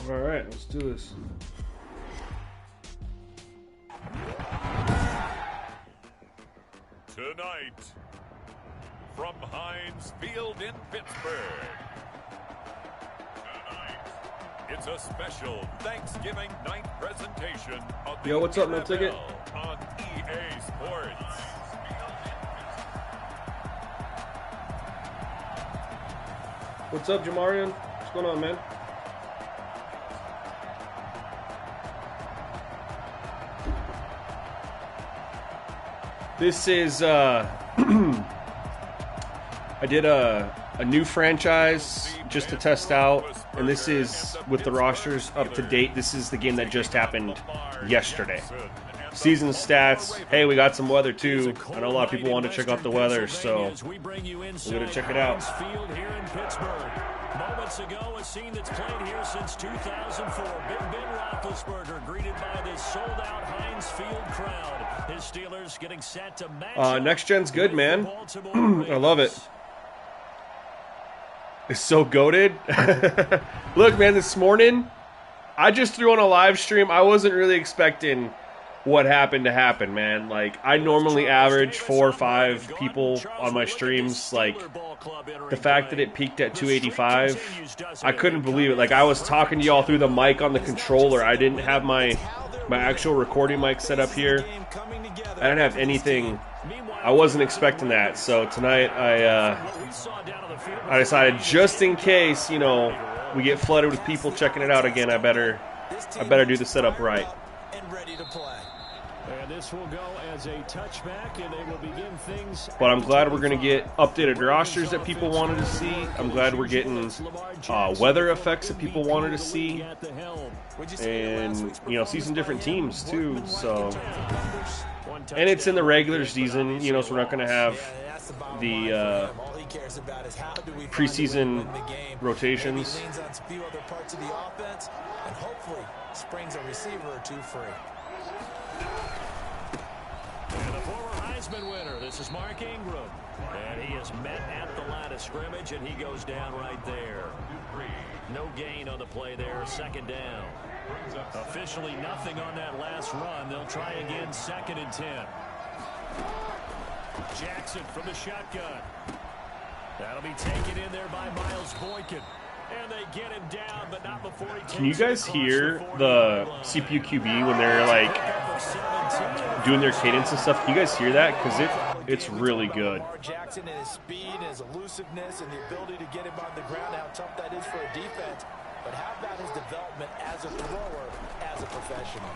All right, let's do this. Tonight, from Heinz Field in Pittsburgh. It's a special Thanksgiving night presentation of the Yo, what's up, no ticket? on EA Sports. What's up, Jamarian? What's going on, man? This is I did a new franchise just to test out, and this is with the rosters up to date. This is the game that just happened yesterday. Season stats. Hey, we got some weather too. I know a lot of people want to check out the weather, so we're gonna check it out. Moments ago, a scene that's played here since 2004. Big Ben Roethlisberger greeted by this sold-out Heinz Field crowd. His Steelers getting set to match. Next gen's good, man. I love it. It's so goated. Look, man, this morning I just threw on a live stream. I wasn't really expecting what happened to happen, man. Like, I normally average 4 or 5 people on my streams. Like, the fact that it peaked at 285, I couldn't believe it. Like, I was talking to y'all through the mic on the controller. I didn't have my actual recording mic set up here. I didn't have anything. I wasn't expecting that. So tonight I decided, just in case, you know, we get flooded with people checking it out again, I better do the setup right. And this will go as a touchback, and they will begin things. But I'm glad we're going to get updated rosters that people wanted to see. I'm glad we're getting weather effects that people wanted to see. And, you know, see some different teams, too. So, and it's in the regular season, you know, so we're not going to have the preseason rotations. And hopefully springs a receiver or two free. And the former Heisman winner, this is Mark Ingram. And he is met at the line of scrimmage, and he goes down right there. No gain on the play there, second down. Officially nothing on that last run. They'll try again, 2nd and 10. Jackson from the shotgun. That'll be taken in there by Miles Boykin. And they get him down, but not before he takes. Can you guys hear the CPU QB when they're like doing their cadence and stuff? Can you guys hear that? Because it's really good. Jackson and his speed and his elusiveness and the ability to get him on the ground, how tough that is for a defense. But how about his development as a thrower, as a professional?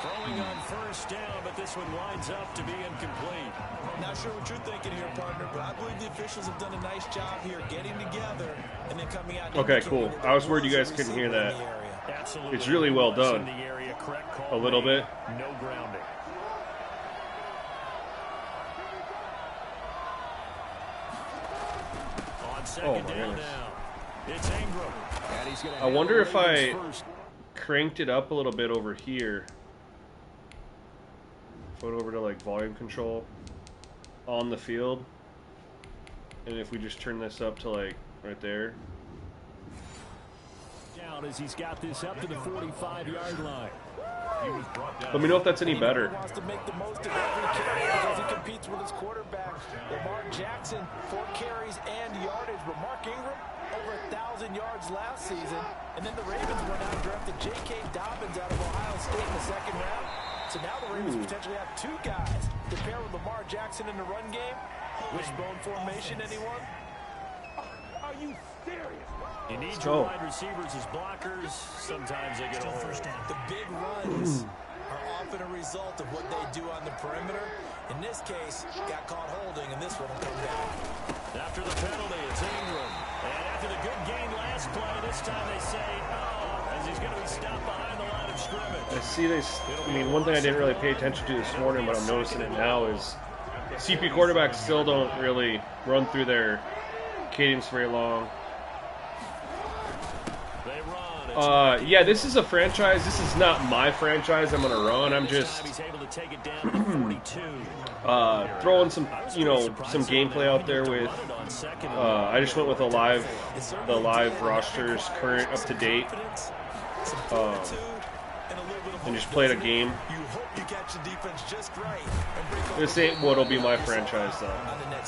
Throwing on first down, but this one winds up to be incomplete. Not sure what you're thinking here, partner, but I believe the officials have done a nice job here getting together and then coming out. Okay, cool. I was worried you guys couldn't hear that. It's really well done. A little bit. No grounding. On second down now. It's Ingram. I wonder if I cranked it up a little bit over here. Put over to like volume control on the field, and if we just turn this up to like right there. Down as he's got this up to the 45-yard line. Let me know if that's any better. He wants to make the most of every carry because he competes with his quarterback. Lamar Jackson, 4 carries and yardage, but Mark Ingram over 1,000 yards last season. And then the Ravens went out and drafted J.K. Dobbins out of Ohio State in the 2nd round. So now the Ravens potentially have 2 guys to pair with Lamar Jackson in the run game. Wishbone formation, anyone? Are you serious? You need your wide receivers as blockers. Sometimes they get a first down. The big runs are often a result of what they do on the perimeter. In this case, got caught holding, and this one will come back. After the penalty, it's Ingram. And after the good gain last play, this time they say, oh, as he's going to be stopped behind the line of scrimmage. I see this. I mean, one thing I didn't really pay attention to this morning, but I'm noticing it now, is CP quarterbacks still don't really run through their cadence very long. Yeah, this is a franchise. This is not my franchise I'm going to run. I'm just throwing some, you know, some gameplay out there with on second. I just went with the live rosters, current, up to date, and just played a game. This ain't what'll be my franchise though.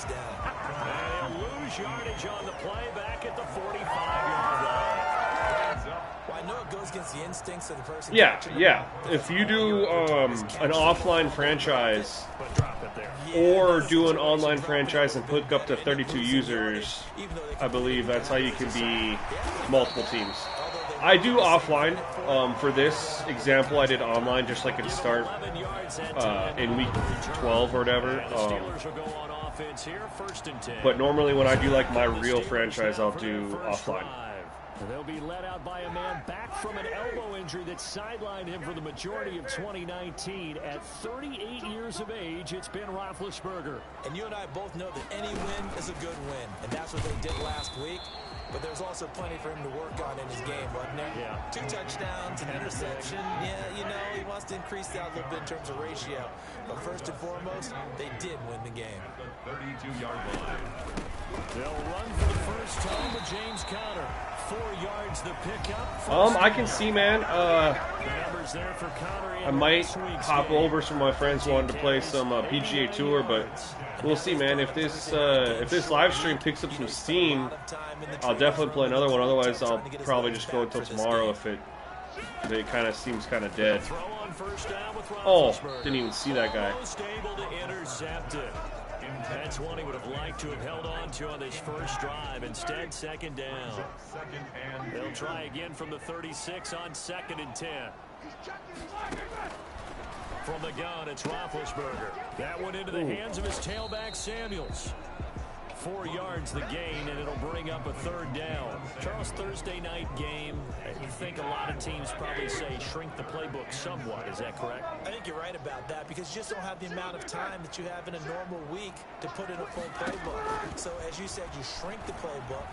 They'll lose yardage on the play back at the 45-yard line. Well, I know it goes against the instincts of the person. Yeah. If you do an offline franchise or do an online franchise and put up to 32 users, I believe that's how you can be multiple teams. I do offline. For this example, I did online just like it start in week 12 or whatever. But normally when I do like my real franchise, I'll do offline. They'll be led out by a man back from an elbow injury that sidelined him for the majority of 2019. At 38 years of age, it's Ben Roethlisberger. And you and I both know that any win is a good win, and that's what they did last week. But there's also plenty for him to work on in his game, wasn't there? Yeah. 2 touchdowns, an interception. Yeah, you know, he wants to increase that a little bit in terms of ratio. But first and foremost, they did win the game. 32-yard line. They'll run for the first time with James Conner. 4 yards the pickup. I can see, man. I might hop over. Some of my friends wanted to play some PGA Tour, but we'll see, man. If this live stream picks up some steam, I'll definitely play another one. Otherwise, I'll probably just go until tomorrow if it kind of seems kind of dead. Oh, didn't even see that guy. That's one he would have liked to have held on to on this first drive. Instead, second down. They'll try again from the 36 on 2nd and 10. From the gun, it's Roethlisberger. That one into the hands of his tailback, Samuels. 4 yards the gain, and it'll bring up a 3rd down. Charles, Thursday night game, you think a lot of teams probably say shrink the playbook somewhat. Is that correct? I think you're right about that because you just don't have the amount of time that you have in a normal week to put in a full playbook. So as you said, you shrink the playbook,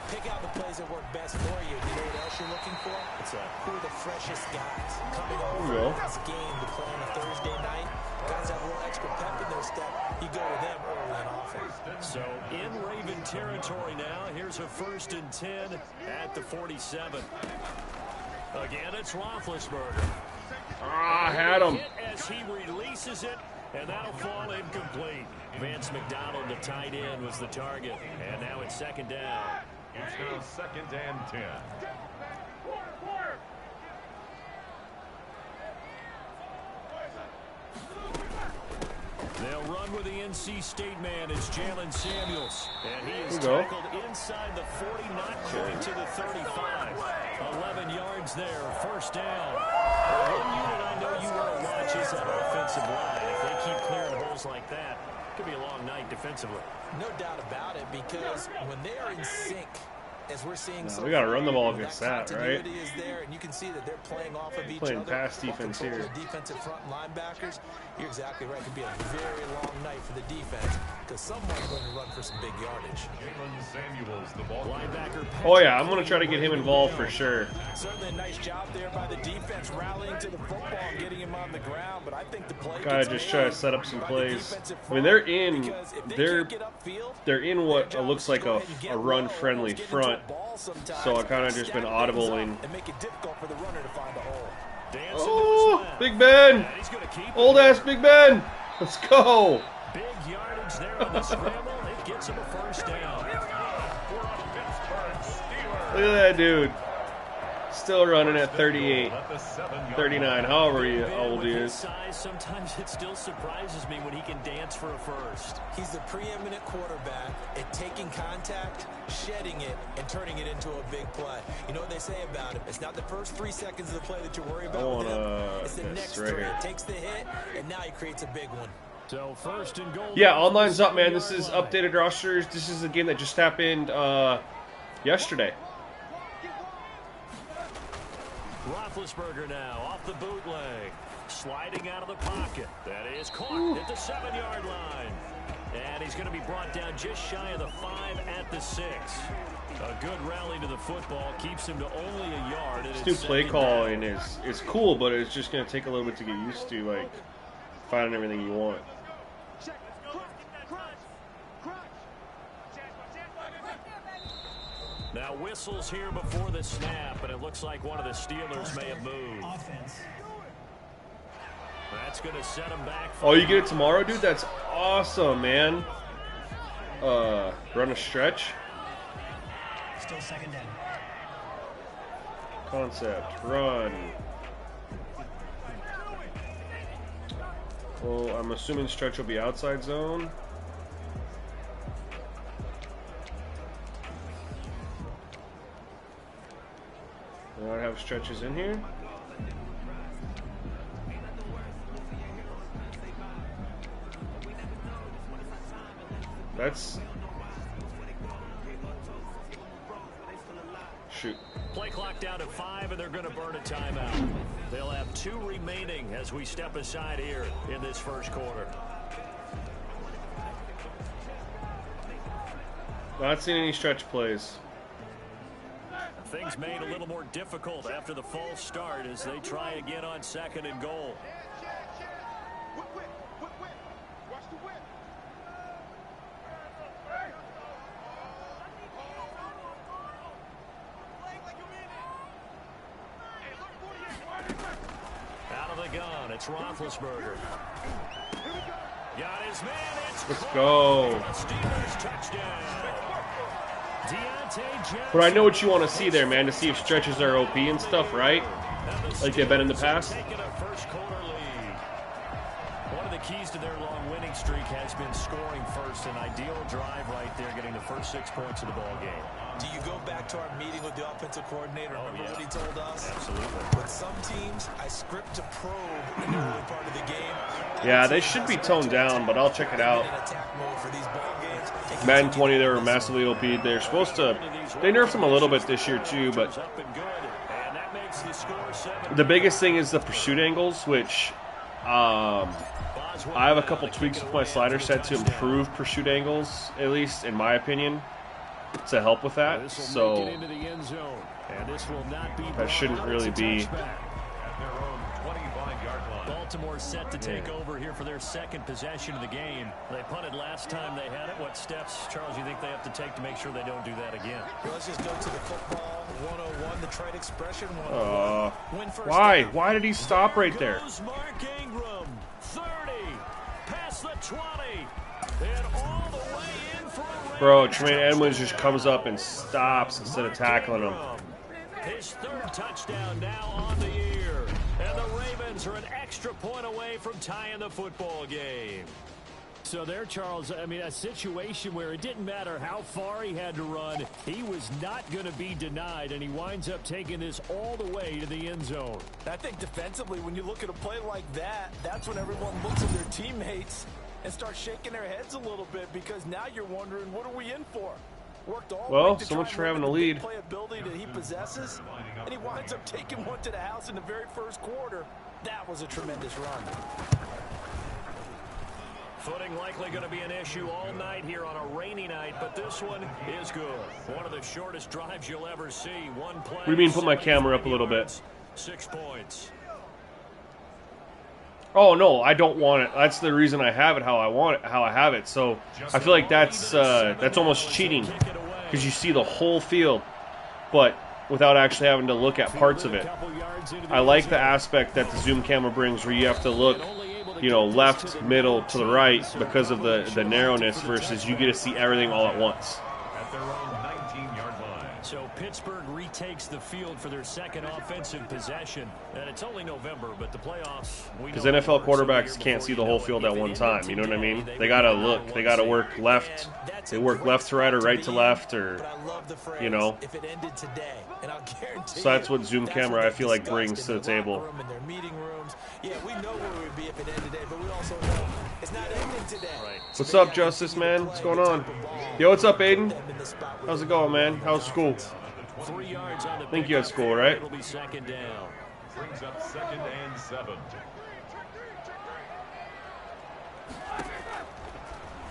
pick out the plays that work best for you. You know what else you're looking for? Who are the freshest guys coming over this game to play on a Thursday night? Guys have a little extra pep in their step. You go to them early in offense. So in Raven territory now. Here's a 1st and 10 at the 47. Again, it's Roethlisberger. I had him. As he releases it, and that'll fall incomplete. Vance McDonald, the tight end, was the target. And now it's 2nd down. It's now 2nd and 10. They'll run with the NC State man. It's Jalen Samuels. And he is tackled inside the 40, not quite to the 35. 11 yards there, 1st down. One unit I know you want to watch is that offensive line. If they keep clearing holes like that, it could be a long night defensively. No doubt about it, because when they are in sync, as we're seeing, we got to run the ball against that, right? Is there, and you can see that they're playing off of each playing other. pass defense here. The defensive front linebackers. You're exactly right. It could be a very long night for the defense because someone's going to run for some big yardage. Jalen Samuels, the ball linebacker. Oh yeah, I'm going to try to get him involved for sure. Certainly a nice job there by the defense, rallying to the football and getting him on the ground. But I think the play. Gotta just try to set up some plays. I mean, they're in what looks like a run-friendly front. So I kind of just been audibling. Oh, Big Ben! Old ass Big Ben! Let's go! Big yardage there on the scramble. It gets him a 1st down. Look at that dude. Still running at 38, 39, however old he is. Size, sometimes it still surprises me when he can dance for a 1st. He's the preeminent quarterback at taking contact, shedding it, and turning it into a big play. You know what they say about him? It's not the first 3 seconds of the play that you worry about with him. It's the next 3. It takes the hit, and now he creates a big one. So 1st and goal. Yeah, online's up, man. This is updated rosters. This is a game that just happened yesterday. Roethlisberger now off the bootleg, sliding out of the pocket. That is caught at the 7-yard line. And he's going to be brought down just shy of the 5 at the 6. A good rally to the football keeps him to only a yard. This new play calling is cool, but it's just going to take a little bit to get used to, like, finding everything you want. Now whistles here before the snap, and it looks like one of the Steelers may have moved. That's going to set him back. Oh, you get it tomorrow, dude? That's awesome, man. Run a stretch. Still second down. Concept. Run. Well, I'm assuming stretch will be outside zone. Do I have stretches in here? That's... Shoot. Play clock down to 5, and they're going to burn a timeout. They'll have 2 remaining as we step aside here in this first quarter. Not seeing any stretch plays. Things made a little more difficult after the false start as they try again on 2nd and goal. Out of the gun, it's Roethlisberger. Got his man, Let's go. Steelers touchdown. But I know what you want to see there, man, to see if stretches are OP and stuff, right? Like they've been in the past. One of the keys to their long winning streak has been scoring first. An ideal drive right there, getting the first 6 points of the ball game. Do you go back to our meeting with the offensive coordinator? Remember what he told us? Absolutely. With some teams, I script to probe in the early part of the game. Yeah, they should be toned down, but I'll check it out. Madden 20, they were massively OP. They're supposed to... They nerfed them a little bit this year, too, but... The biggest thing is the pursuit angles, which... I have a couple tweaks with my slider set to improve pursuit angles, at least in my opinion, to help with that. So that shouldn't really be. Baltimore set to take over here for their second possession of the game. They punted last time they had it. What steps, Charles, you think they have to take to make sure they don't do that again? Let's just go to the football 101, the trade expression 101. Why? Why did he stop right there? Mark Ingram, 30, past the 20, and all the way in for a Bro, Tremaine Edmonds just comes up and stops instead of tackling him. His third touchdown now on the year. And the Ravens are an extra point away from tying the football game. So there, Charles, I mean, a situation where it didn't matter how far he had to run, he was not going to be denied, and he winds up taking this all the way to the end zone. I think defensively, when you look at a play like that, that's when everyone looks at their teammates and starts shaking their heads a little bit, because now you're wondering, what are we in for? Well, so much for having a lead. Playability that he possesses, and he winds up taking one to the house in the very first quarter. That was a tremendous run. Footing likely going to be an issue all night here on a rainy night, but this one is good. One of the shortest drives you'll ever see. One play. What do you mean put my camera up a little bit? 6 points. Oh no, I don't want it. That's the reason I have it how I want it, how I have it. So I feel like that's almost cheating because you see the whole field, but without actually having to look at parts of it. I like the aspect that the zoom camera brings, where you have to look, you know, left, middle, to the right because of the narrowness, versus you get to see everything all at once. At their own 19-yard line. So Pittsburgh retakes the field for their second offensive possession. And it's only November, but the playoffs... Because NFL quarterbacks can't see the whole field at one time, you know what I mean? They got to look. They got to work left. They work left to right or right to left, or, you know. So that's what zoom camera, I feel like, brings to the table. Yeah, we know where we'd be if it ended today, but we also know it's not ending today. What's up, Justice, man? What's going on? Yo, what's up, Aiden? How's it going, man? How's school? 3 yards on the Think you had school, right? It'll be second down. Brings up 2nd and 7.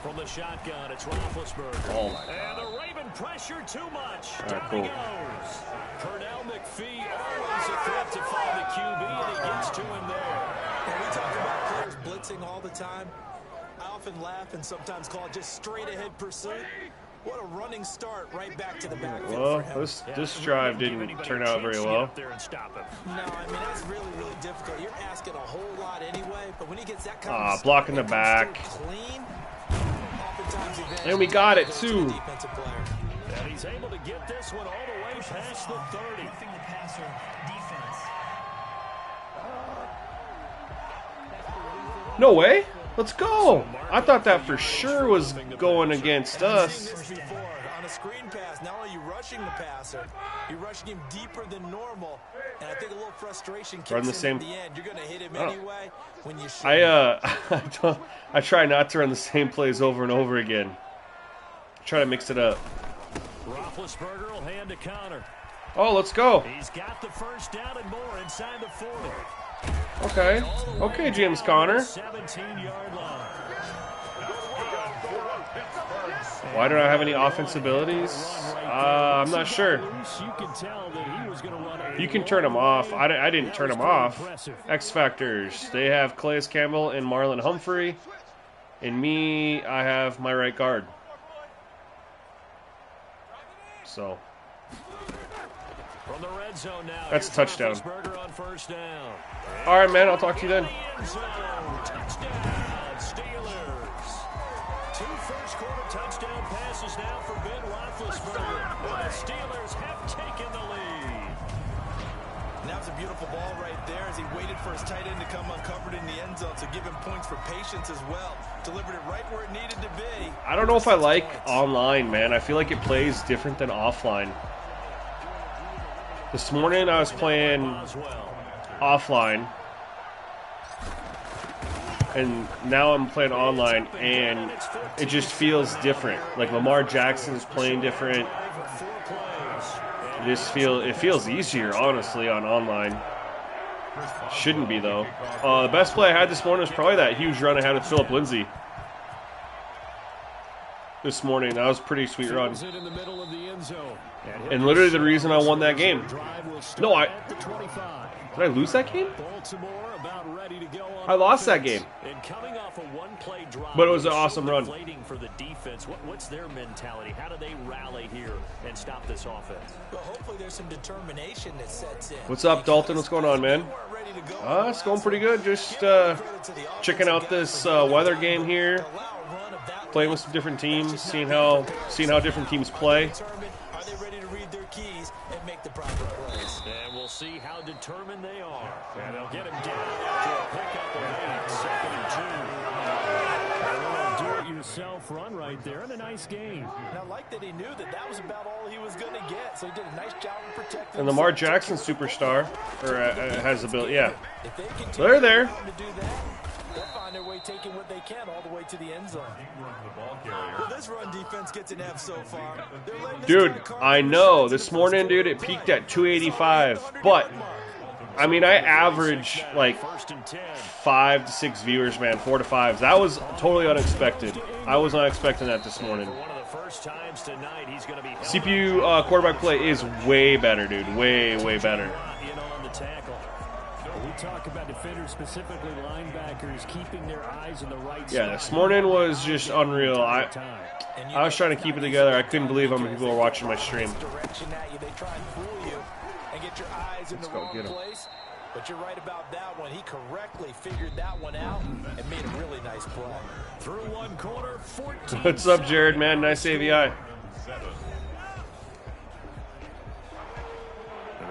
From the shotgun, it's Roethlisberger. Oh, my God. And the Raven pressure too much. All right, Down cool. he goes. Pernell McPhee, always a threat to find the QB, and he gets to him there. When we talk about players blitzing all the time, I often laugh and sometimes call it just straight-ahead pursuit. What a running start right back to the backfield Well, for him. this drive didn't turn out very well. No, I mean, that's really, really difficult. You're asking a whole lot anyway, but when he gets that kind of blocking the back. Clean, and we got it, too. And he's able to get this one all the way past the 30. Roughing the passer defense. No way. Let's go. I thought that for sure was going against us. On a screen pass, not only are you rushing the passer, you're rushing him deeper than normal. And I think a little frustration kicks in the end. You're going to hit him anyway when you shoot. I try not to run the same plays over and over again. Try to mix it up. Roethlisberger will hand to Connor. Oh, let's go. He's got the first down and more inside the 40. Okay. Okay, James Conner. 17-yard line. Why don't I have any offense abilities? I'm not sure. You can turn them off. I didn't turn them off. X Factors. They have Calais Campbell and Marlon Humphrey. And me, I have my right guard. So. From the red zone now, that's a touchdown. On first down. All right, man. I'll talk to you then. Touchdown, Steelers. 2 first-quarter touchdown passes now for Ben Roethlisberger. The Steelers have taken the lead. And that was a beautiful ball right there as he waited for his tight end to come uncovered in the end zone, so give him points for patience as well. Delivered it right where it needed to be. I don't know if I like online, man. I feel like it plays different than offline. This morning I was playing offline, and now I'm playing online, and it just feels different. Like Lamar Jackson's playing different. It feels easier, honestly, on online. Shouldn't be though. The best play I had this morning was probably that huge run I had with Phillip Lindsay. This morning, that was a pretty sweet run. And literally the reason I won that game. No, did I lose that game? I lost that game. But it was an awesome run. For the defense, what's their mentality? How do they rally here and stop this offense? Well, hopefully there's some determination that sets in. What's up, Dalton? What's going on, man? It's going pretty good. Just checking out this weather game here. Playing with some different teams, seeing how different teams play. Are they ready to read their keys and make the proper plays? And we'll see how determined they are. And they'll get him down after a pickup of 8, 2nd and 2. A little do-it-yourself run right there, and a nice game. And I like that he knew that was about all he was going to get, so he did a nice job of protecting. And Lamar Jackson, superstar, or has ability, yeah. So they're there. They'll find their way taking what they can all the way to the end zone. Well, this run defense gets an F so far. Dude, I know. This morning, dude, it peaked at 285. But, I mean, I average like 5 to 6 viewers, man. 4 to 5. That was totally unexpected. I was not expecting that this morning. CPU quarterback play is way better, dude. Way, way better. Talk about defenders, specifically linebackers, keeping their eyes in the right spot. This morning was just unreal. I was trying to keep it together. I couldn't believe how many people were watching my stream. Let's go get him. But you're right about that one. He correctly figured that one out and made a really nice play. Through one quarter, 14. What's up, Jared, man? Nice AVI.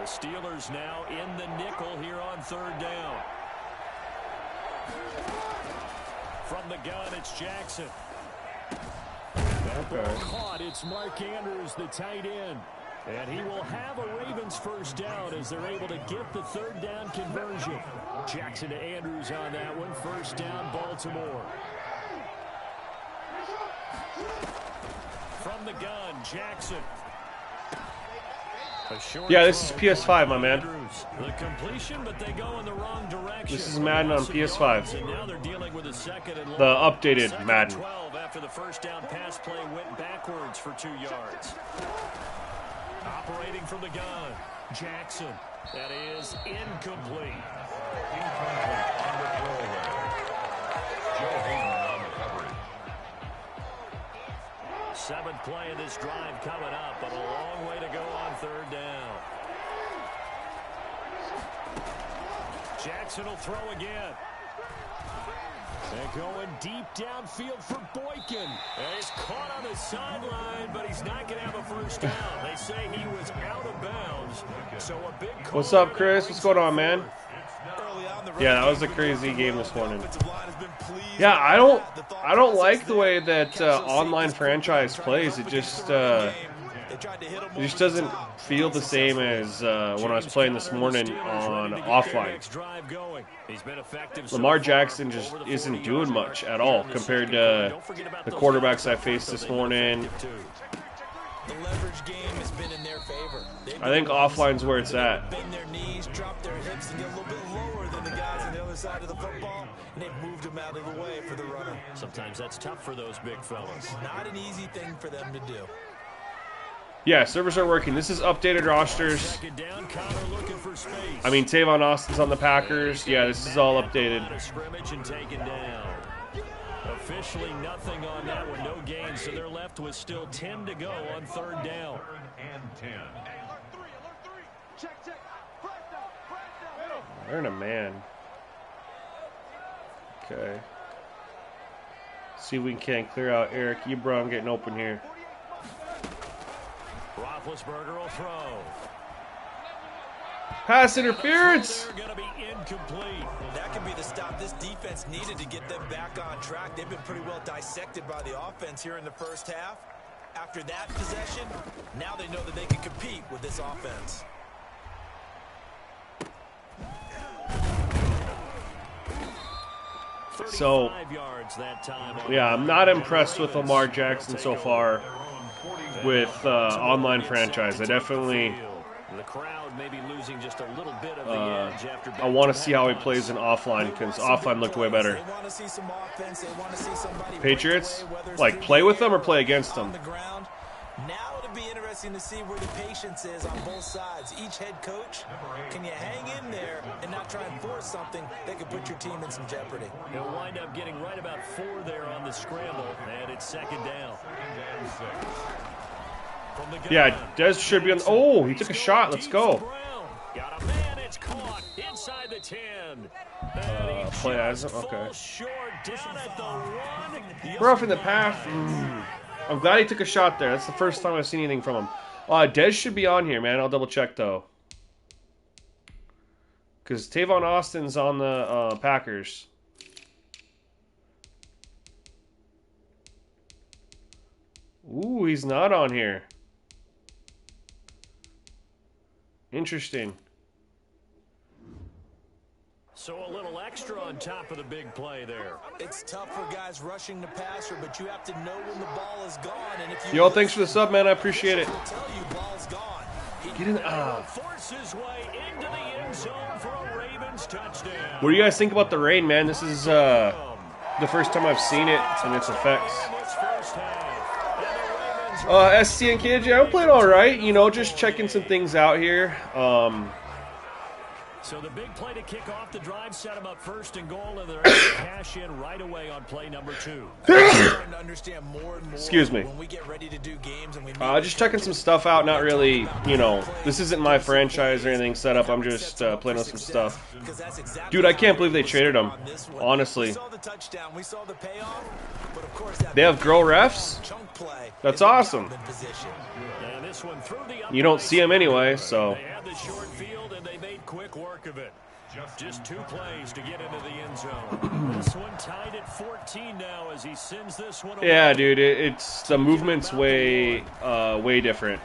The Steelers now in the nickel here on 3rd down. From the gun, it's Jackson. Caught, it's Mark Andrews, the tight end. And he will have a Ravens first down as they're able to get the 3rd down conversion. Jackson to Andrews on that one. First down, Baltimore. From the gun, Jackson. Yeah, this is PS5, my man. The completion, but they go in the wrong direction. This is Madden on PS5. And now they're dealing with a 2nd and long. The updated Madden. 12 after the first down pass play went backwards for 2 yards. Operating from the gun, Jackson. That is incomplete. 7th play of this drive coming up, but a long way to go on 3rd down. Jackson will throw again. They're going deep downfield for Boykin. And he's caught on the sideline, but he's not going to have a first down. They say he was out of bounds. So a big call. What's up, Chris? What's going on, man? Yeah, that was a crazy game this morning. Yeah, I don't like the way that online franchise plays. It just doesn't feel the same as when I was playing this morning on offline. Lamar Jackson just isn't doing much at all compared to the quarterbacks I faced this morning. The leverage game has been in their favor. I think offline's where it's at. Bend their knees, drop their hips, and get a little bit lower than the guys on the other side of the football, and they've moved them out of the way for the runner. Sometimes that's tough for those big fellas. Not an easy thing for them to do. Yeah, servers are working. This is updated rosters. I mean, Tavon Austin's on the Packers. Yeah, this is all updated. Officially nothing on that one, no gain, so they're left with still 10 to go on 3rd down. They're in a man. Okay. See if we can clear out Eric Ebron getting open here. Roethlisberger will throw. Pass interference. They're going to be incomplete. That could be the stop this defense needed to get them back on track. They've been pretty well dissected by the offense here in the first half. After that possession, now they know that they can compete with this offense. So, yeah, I'm not impressed with Lamar Jackson so far with online franchise. I definitely I want to see how he plays in offline, because offline looked way better. Patriots, like, play with them or play against them? Now it'll be interesting to see where the patience is on both sides. Each head coach, can you hang in there and not try and force something that could put your team in some jeopardy? They'll wind up getting right about 4 there on the scramble, and it's 2nd down. Yeah, Dez should be on. Oh, he took a shot. Let's go. Got a man, it's caught inside the 10. Play as him. Okay. Rough in the path. I'm glad he took a shot there. That's the first time I've seen anything from him. Dez should be on here, man. I'll double check though, because Tavon Austin's on the Packers. Ooh, he's not on here. Interesting. So a little extra on top of the big play there. It's tough for guys rushing the passer, but you have to know when the ball is gone. And if you Yo, thanks for the sub, man. I appreciate it. tell you ball's gone. Get in. Force his way into the end zone for a Ravens touchdown. What do you guys think about the rain, man? This is the first time I've seen it and its effects. SC and kids, yeah, I'm playing all right. You know, just checking some things out here. So the big play to kick off the drive set him up 1st and goal, and they're able to cash in right away on play number 2. Excuse me. When we get ready to do games and we just checking some stuff out. Not really, you know, this isn't my franchise or anything set up. I'm just playing with some stuff. Dude, I can't believe they traded him. Honestly. They have girl refs? That's awesome. You don't see them anyway, so. Quick work of it. Just 2 plays to get into the end zone. This one tied at 14 now as he sends this one away. Yeah, dude, it's the movement's way different.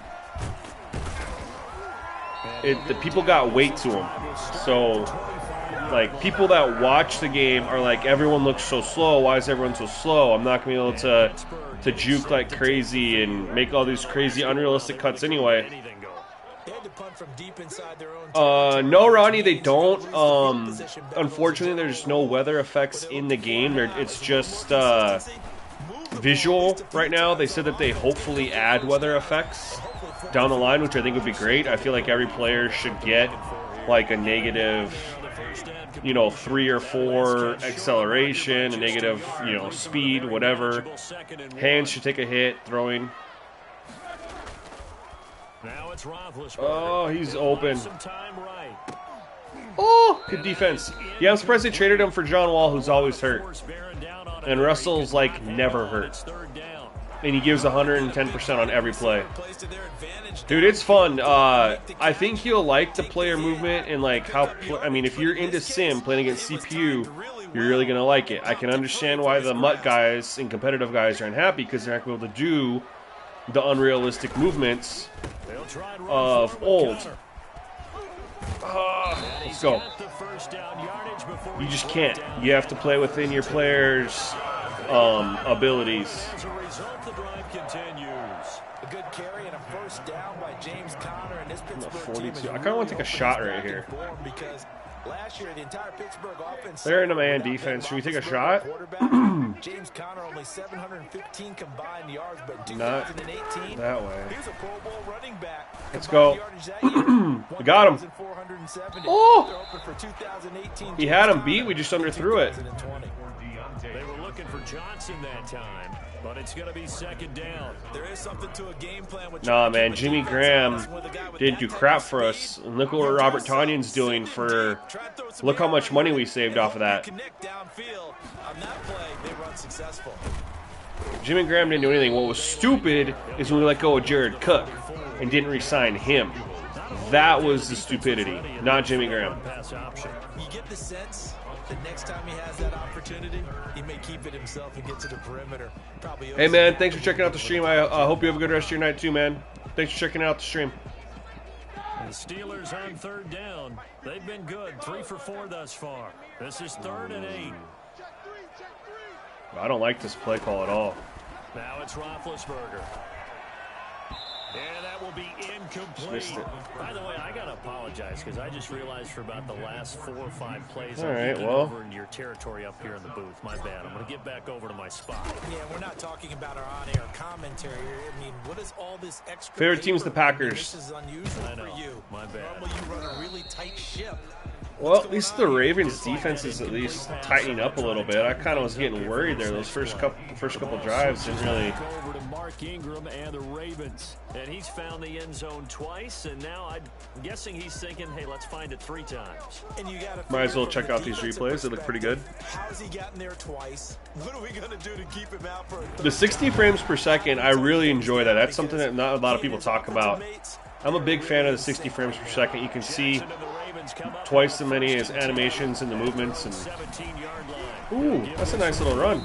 The people got weight to them, so like people that watch the game are like, everyone looks so slow. Why is everyone so slow? I'm not gonna be able to juke like crazy and make all these crazy unrealistic cuts anyway. No, Ronnie, they don't. Unfortunately, there's no weather effects in the game. It's just visual right now. They said that they hopefully add weather effects down the line, which I think would be great. I feel like every player should get like a negative you know, 3 or 4 acceleration, a negative, you know, speed, whatever. Hands should take a hit, throwing. Oh, he's open. Oh, good defense. Yeah, I'm surprised they traded him for John Wall, who's always hurt. And Russell's, like, never hurt. And he gives 110% on every play. Dude, it's fun. I think you'll like the player movement and, like, how... I mean, if you're into sim, playing against CPU, you're really going to like it. I can understand why the MUT guys and competitive guys are unhappy, because they're not going to be able to do the unrealistic movements of old. Let's go. You just can't. You have to play within your players' abilities. As a result, the drive continues. A good carry and a first down by James Conner, and this Pittsburgh 42. I kind of want to take a shot right here. Because last year, the entire Pittsburgh offense. They're in a man defense. Should we take a shot? James Conner only 715 combined yards, but in Not 2018, that way. he was a Pro Bowl running back. Let's go. We got him. Oh! He had him beat. We just underthrew it. They were looking for Johnson that time, but it's going to be second down. There is something to a game plan with Nah, man, Jimmy Graham didn't do crap for us. And look what Robert Tonyan's doing for... Look how much money we saved off of that. Jimmy Graham didn't do anything. What was stupid is when we let go of Jared Cook and didn't re-sign him. That was the stupidity, not Jimmy Graham. You get the sense that next time he has that opportunity, he may keep it himself and get to the perimeter. Probably. Hey, man, thanks for checking out the stream. I hope you have a good rest of your night, too, man. Thanks for checking out the stream. The Steelers on third down. They've been good. 3 for 4 thus far. This is 3rd and 8. I don't like this play call at all. Now it's Roethlisberger. And that will be incomplete. By the way, I got to apologize because I just realized for about the last 4 or 5 plays I'm over into your territory up here in the booth. My bad. I'm going to get back over to my spot. Yeah, we're not talking about our on-air commentary here. I mean, what is all this extra? Favorite team's the Packers. This is unusual for you. My bad. Normally you run a really tight ship. Well, at least the Ravens' defense is at least tightening up a little bit. I kind of was getting worried there. Those first couple drives didn't really. Over to Mark Ingram and the Ravens, and he's found the end zone twice. And now I'm guessing he's thinking, "Hey, let's find it 3 times." And you got might as well check out these replays. They look pretty good. How's he gotten there twice? What are we gonna do to keep him out for the 60 frames per second? I really enjoy that. That's something that not a lot of people talk about. I'm a big fan of the 60 frames per second. You can see twice as many as animations and the movements. And ooh, that's a nice little run.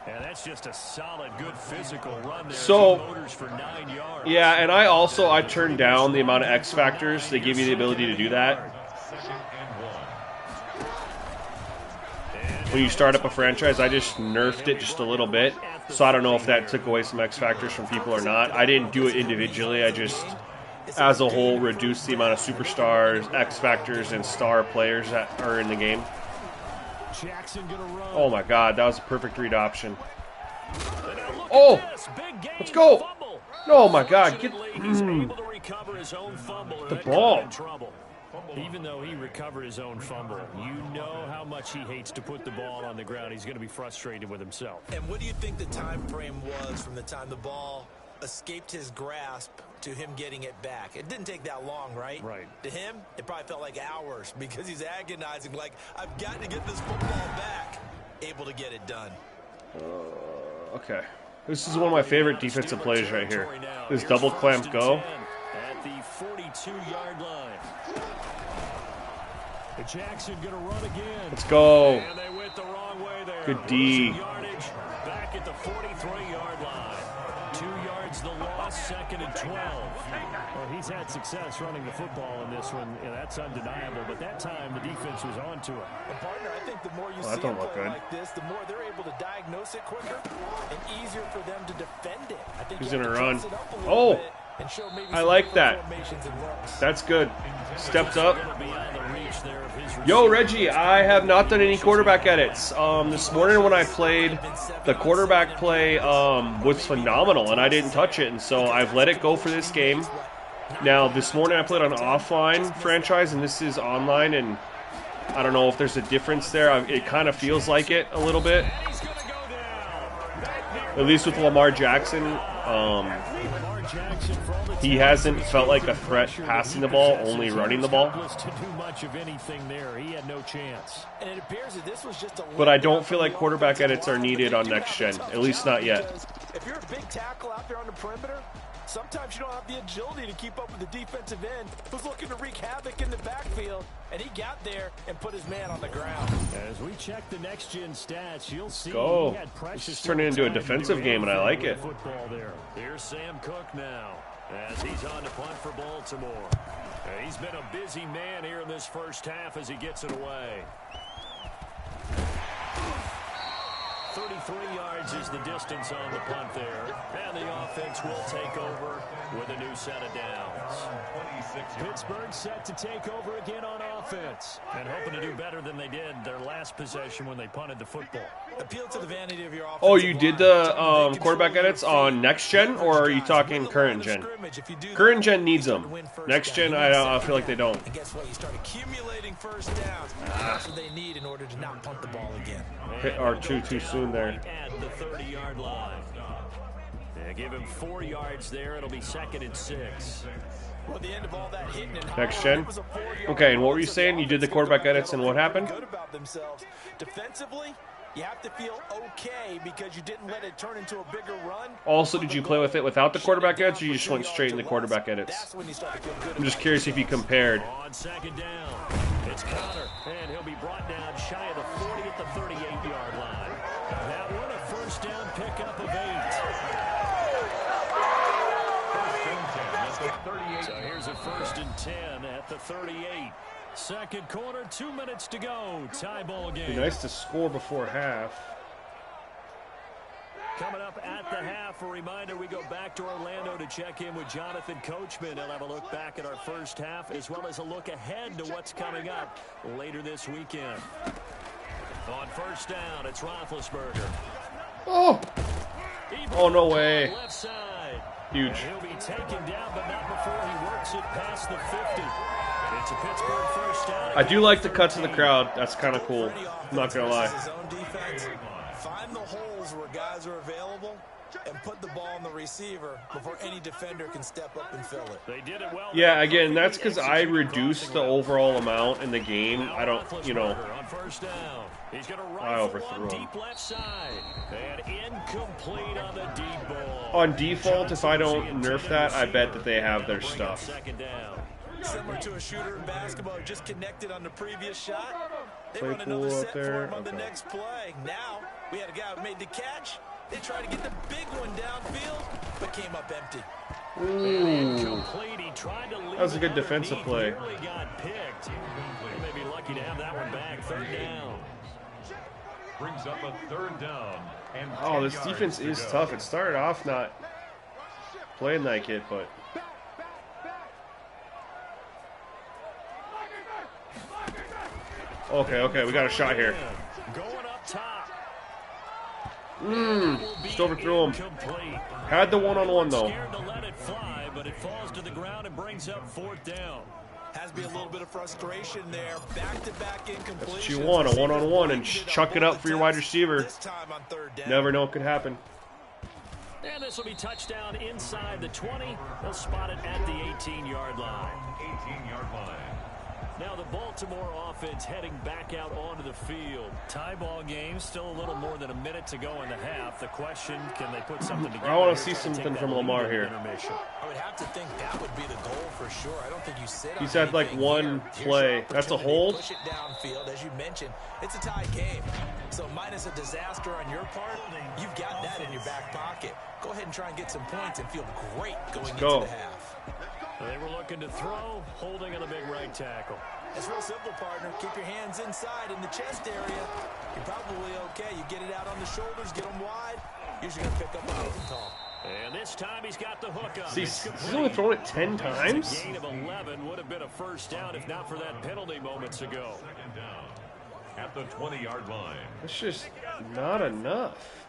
And that's just a solid, good physical run there. So, for 9 yards. Yeah, and I turned down the amount of X factors. They give you the ability to do that. When you start up a franchise, I just nerfed it just a little bit. So I don't know if that took away some X factors from people or not. I didn't do it individually. I just, as a whole, reduced the amount of superstars, X factors, and star players that are in the game. Oh my God, that was a perfect read option. Oh, let's go. Oh my God, get the ball. Even though he recovered his own fumble, you know how much he hates to put the ball on the ground. He's going to be frustrated with himself. And what do you think the time frame was from the time the ball escaped his grasp to him getting it back? It didn't take that long, right? Right. To him, it probably felt like hours because he's agonizing, like, I've got to get this football back. Able to get it done. Okay. This is one of my favorite defensive plays right here. This double clamp go. At the 42-yard line. Jackson gonna run again. Let's go. And they went the wrong way there. Good D. Back at the 43-yard line. 2 yards the loss, 2nd and 12. Well, he's had success running the football in this one, and that's undeniable. But that time, the defense was on to it. And partner, I think the more you see that don't look good. like this, the more they're able to diagnose it quicker and easier for them to defend it. I think he's gonna run. Oh, I like that. That's good. Stepped up. Yo, Reggie, I have not done any quarterback edits. This morning when I played, the quarterback play was phenomenal, and I didn't touch it. And so I've let it go for this game. Now, this morning I played on offline franchise, and this is online, and I don't know if there's a difference there. It kind of feels like it a little bit. At least with Lamar Jackson, he hasn't felt like a threat passing the ball, only running the ball. But I don't feel like quarterback edits are needed on next gen, at least not yet. If you're a big tackle out there on the perimeter, sometimes you don't have the agility to keep up with the defensive end who's looking to wreak havoc in the backfield, and he got there and put his man on the ground. As we check the next gen stats, you'll see go. This is turning into a defensive game, and I like it. Here's Sam Cook now, as he's on to punt for Baltimore. He's been a busy man here in this first half as he gets it away. 33 yards is the distance on the punt there. And the offense will take over with a new set of downs. Pittsburgh set to take over again on offense. And hoping to do better than they did their last possession when they punted the football. Appeal to the vanity of your offense. Oh, you did the quarterback edits on next gen, or are you talking current gen? Current gen needs them. Next gen, I feel like they don't. And guess what? You start accumulating first downs. That's what they need in order to not punt the ball again. Hit R2 too soon there. At the 30-yard line. They give him 4 yards there. It'll be 2nd and 6. Well, the end of all that hitting and Next gen. Okay, and what were you saying? You did the quarterback edits, and what happened? Good about themselves. Defensively, you have to feel okay because you didn't let it turn into a bigger run. Also, did you play with it without the quarterback edits, or you just went straight in the quarterback edits? I'm just curious if you compared. On 2nd down, it's Connor, and he'll be brought down shy of the 40 at the 38-yard line. That one a first down pickup of 8. So here's a 1st and 10 at the 38. Second quarter, 2 minutes to go. Tie ball game. Be nice to score before half. Coming up at the half, a reminder, we go back to Orlando to check in with Jonathan Coachman. He'll have a look back at our first half as well as a look ahead to what's coming up later this weekend. On first down, it's Roethlisberger. Oh! Oh, no way. Left side. Huge. And he'll be taken down, but not before he works it past the 50. It's a Pittsburgh first down. I do like the cut to the crowd. That's kind of cool. I'm not going to lie. Find the holes where guys are available and put the ball on the receiver before any defender can step up and fill it. They did it well. Yeah, again, that's because I reduced the overall amount in the game. I don't, you know, On first down. He's going to I overthrew him. deep left side. And incomplete on the deep ball. On default, if I don't nerf that, I bet that they have their stuff. Second down. Similar to a shooter in basketball, just connected on the previous shot. They Play run another pool up set for there. him on the Okay. next play. Now, we had a guy who made the catch. They tried to get the big one downfield, but came up empty. Ooh. He tried to leave That was a good it defensive play. Nearly got picked. They may be lucky to have that one back. 3rd down. Brings up a 3rd down. And Oh, 10 this yards defense to is go. tough. It started off not playing like it, but okay, we got a shot here. Going up top. Just overthrew him. Incomplete. Had the one-on-one though. Scared to let it fly, but it falls to the ground and brings up 4th down. Has to be a little bit of frustration there. Back-to-back incompletions. That's what you want, a one-on-one, and chuck it up for your wide receiver. This time on 3rd down. Never know what could happen. And this will be touchdown inside the 20. They'll spot it at the 18-yard line. 18-yard line. Now the Baltimore offense heading back out onto the field. Tie ball game, still a little more than a minute to go in the half. The question, can they put something together? I want to here see to take something that from lead Lamar in here. intermission? I would have to think that would be the goal for sure. I don't think you sit on He's had like anything one here. play. Here's your That's a opportunity. hold. Push it downfield, as you mentioned. It's a tie game. So minus a disaster on your part, you've got that in your back pocket. Go ahead and try and get some points and feel great going into go. the half. They were looking to throw, holding on the big right tackle. It's real simple, partner. Keep your hands inside in the chest area. You're probably okay. You get it out on the shoulders, get them wide. Usually going to pick up a little tall. And this time he's got the hook up. See, he's only thrown it 10 times? A gain of 11 would have been a first down if not for that penalty moments ago. 2nd down. At the 20-yard line. It's just not enough.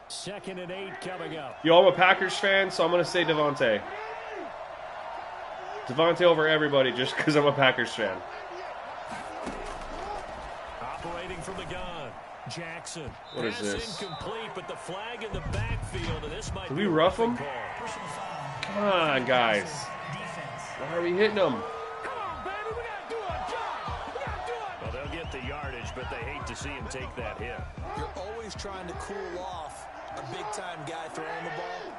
2nd and 8 coming up. Yo, I'm a Packers fan, so I'm going to say Devontae. Devontae over everybody just because I'm a Packers fan. Operating from the gun, Jackson. What is Pass this? Incomplete, but the flag in the backfield, and this might Did be we a rough roughing him? call. Personal foul. Come on, guys. Defense. Why are we hitting them? Well, they'll get the yardage, but they hate to see him take that hit. You're always trying to cool off a big-time guy throwing the ball,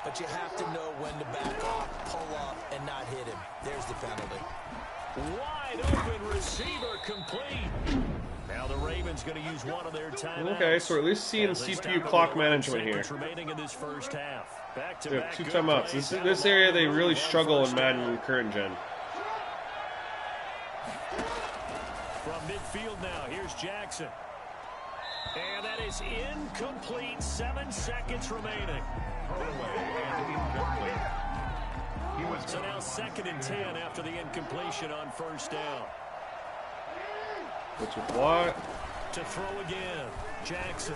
but you have to know when to back off, pull up, and not hit him. There's the penalty. Wide open receiver complete. Now the Ravens going to use one of their timeouts. Okay, so we're at least seeing As they CPU stop clock with management here. seconds remaining in this first half. They Back-to-back have 2 good timeouts. plays. This area they really struggle in Madden and current gen. From midfield now, here's Jackson. And that is incomplete. 7 seconds remaining. So now 2nd and 10 after the incompletion on first down. What's with what? To throw again, Jackson.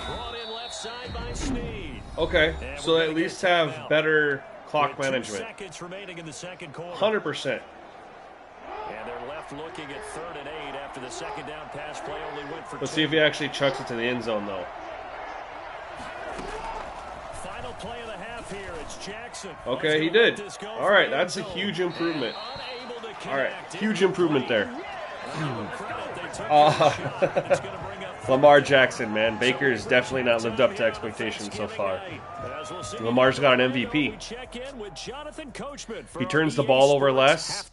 Brought in left side by Snead. Okay, And so we're they at gonna least get have timeout. better clock With 2 management. seconds remaining in the second quarter. 100%. And they're left looking at 3rd and 8 after the second down pass play only went for Let's 2. see if he actually chucks it to the end zone, though. Final play of the half here. It's Jackson. Okay, he did. All right, that's a huge improvement. All right, huge improvement there. Lamar Jackson, man. Baker's definitely not lived up to expectations so far. Lamar's got an MVP. He turns the ball over less.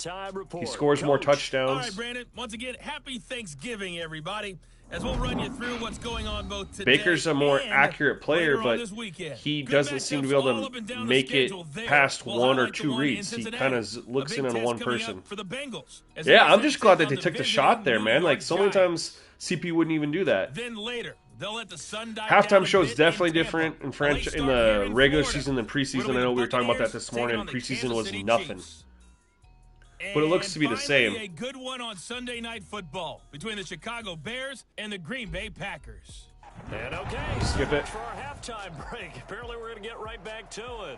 He scores more All touchdowns. right, Brandon. Once again, happy Thanksgiving, everybody. As we'll run you through what's going on both today Baker's a more and accurate player, later on but this weekend. he Good doesn't seem to be matchups able all up and to down the make it schedule there. past We'll 1 or highlight the 2 one in reads. He Cincinnati. kind of looks A in big on test one coming person. up for the Bengals as Yeah, they I'm just glad that take they on took the division shot there, New man. Like, York so many Giants. times CP wouldn't even do that. Then later, they'll let the sun die Halftime down a show is bit definitely in Tampa. different in A late French in start here the in regular Florida. season than preseason. Riddle I with know the we were talking about that Buccaneers this morning. taking on the Preseason Kansas was City nothing. Chiefs. But it looks to be the And same. finally, a good one on Sunday Night Football between the Chicago Bears and the Green Bay Packers. And okay, Skip so it. much for our halftime break. Apparently we're going to get right back to it.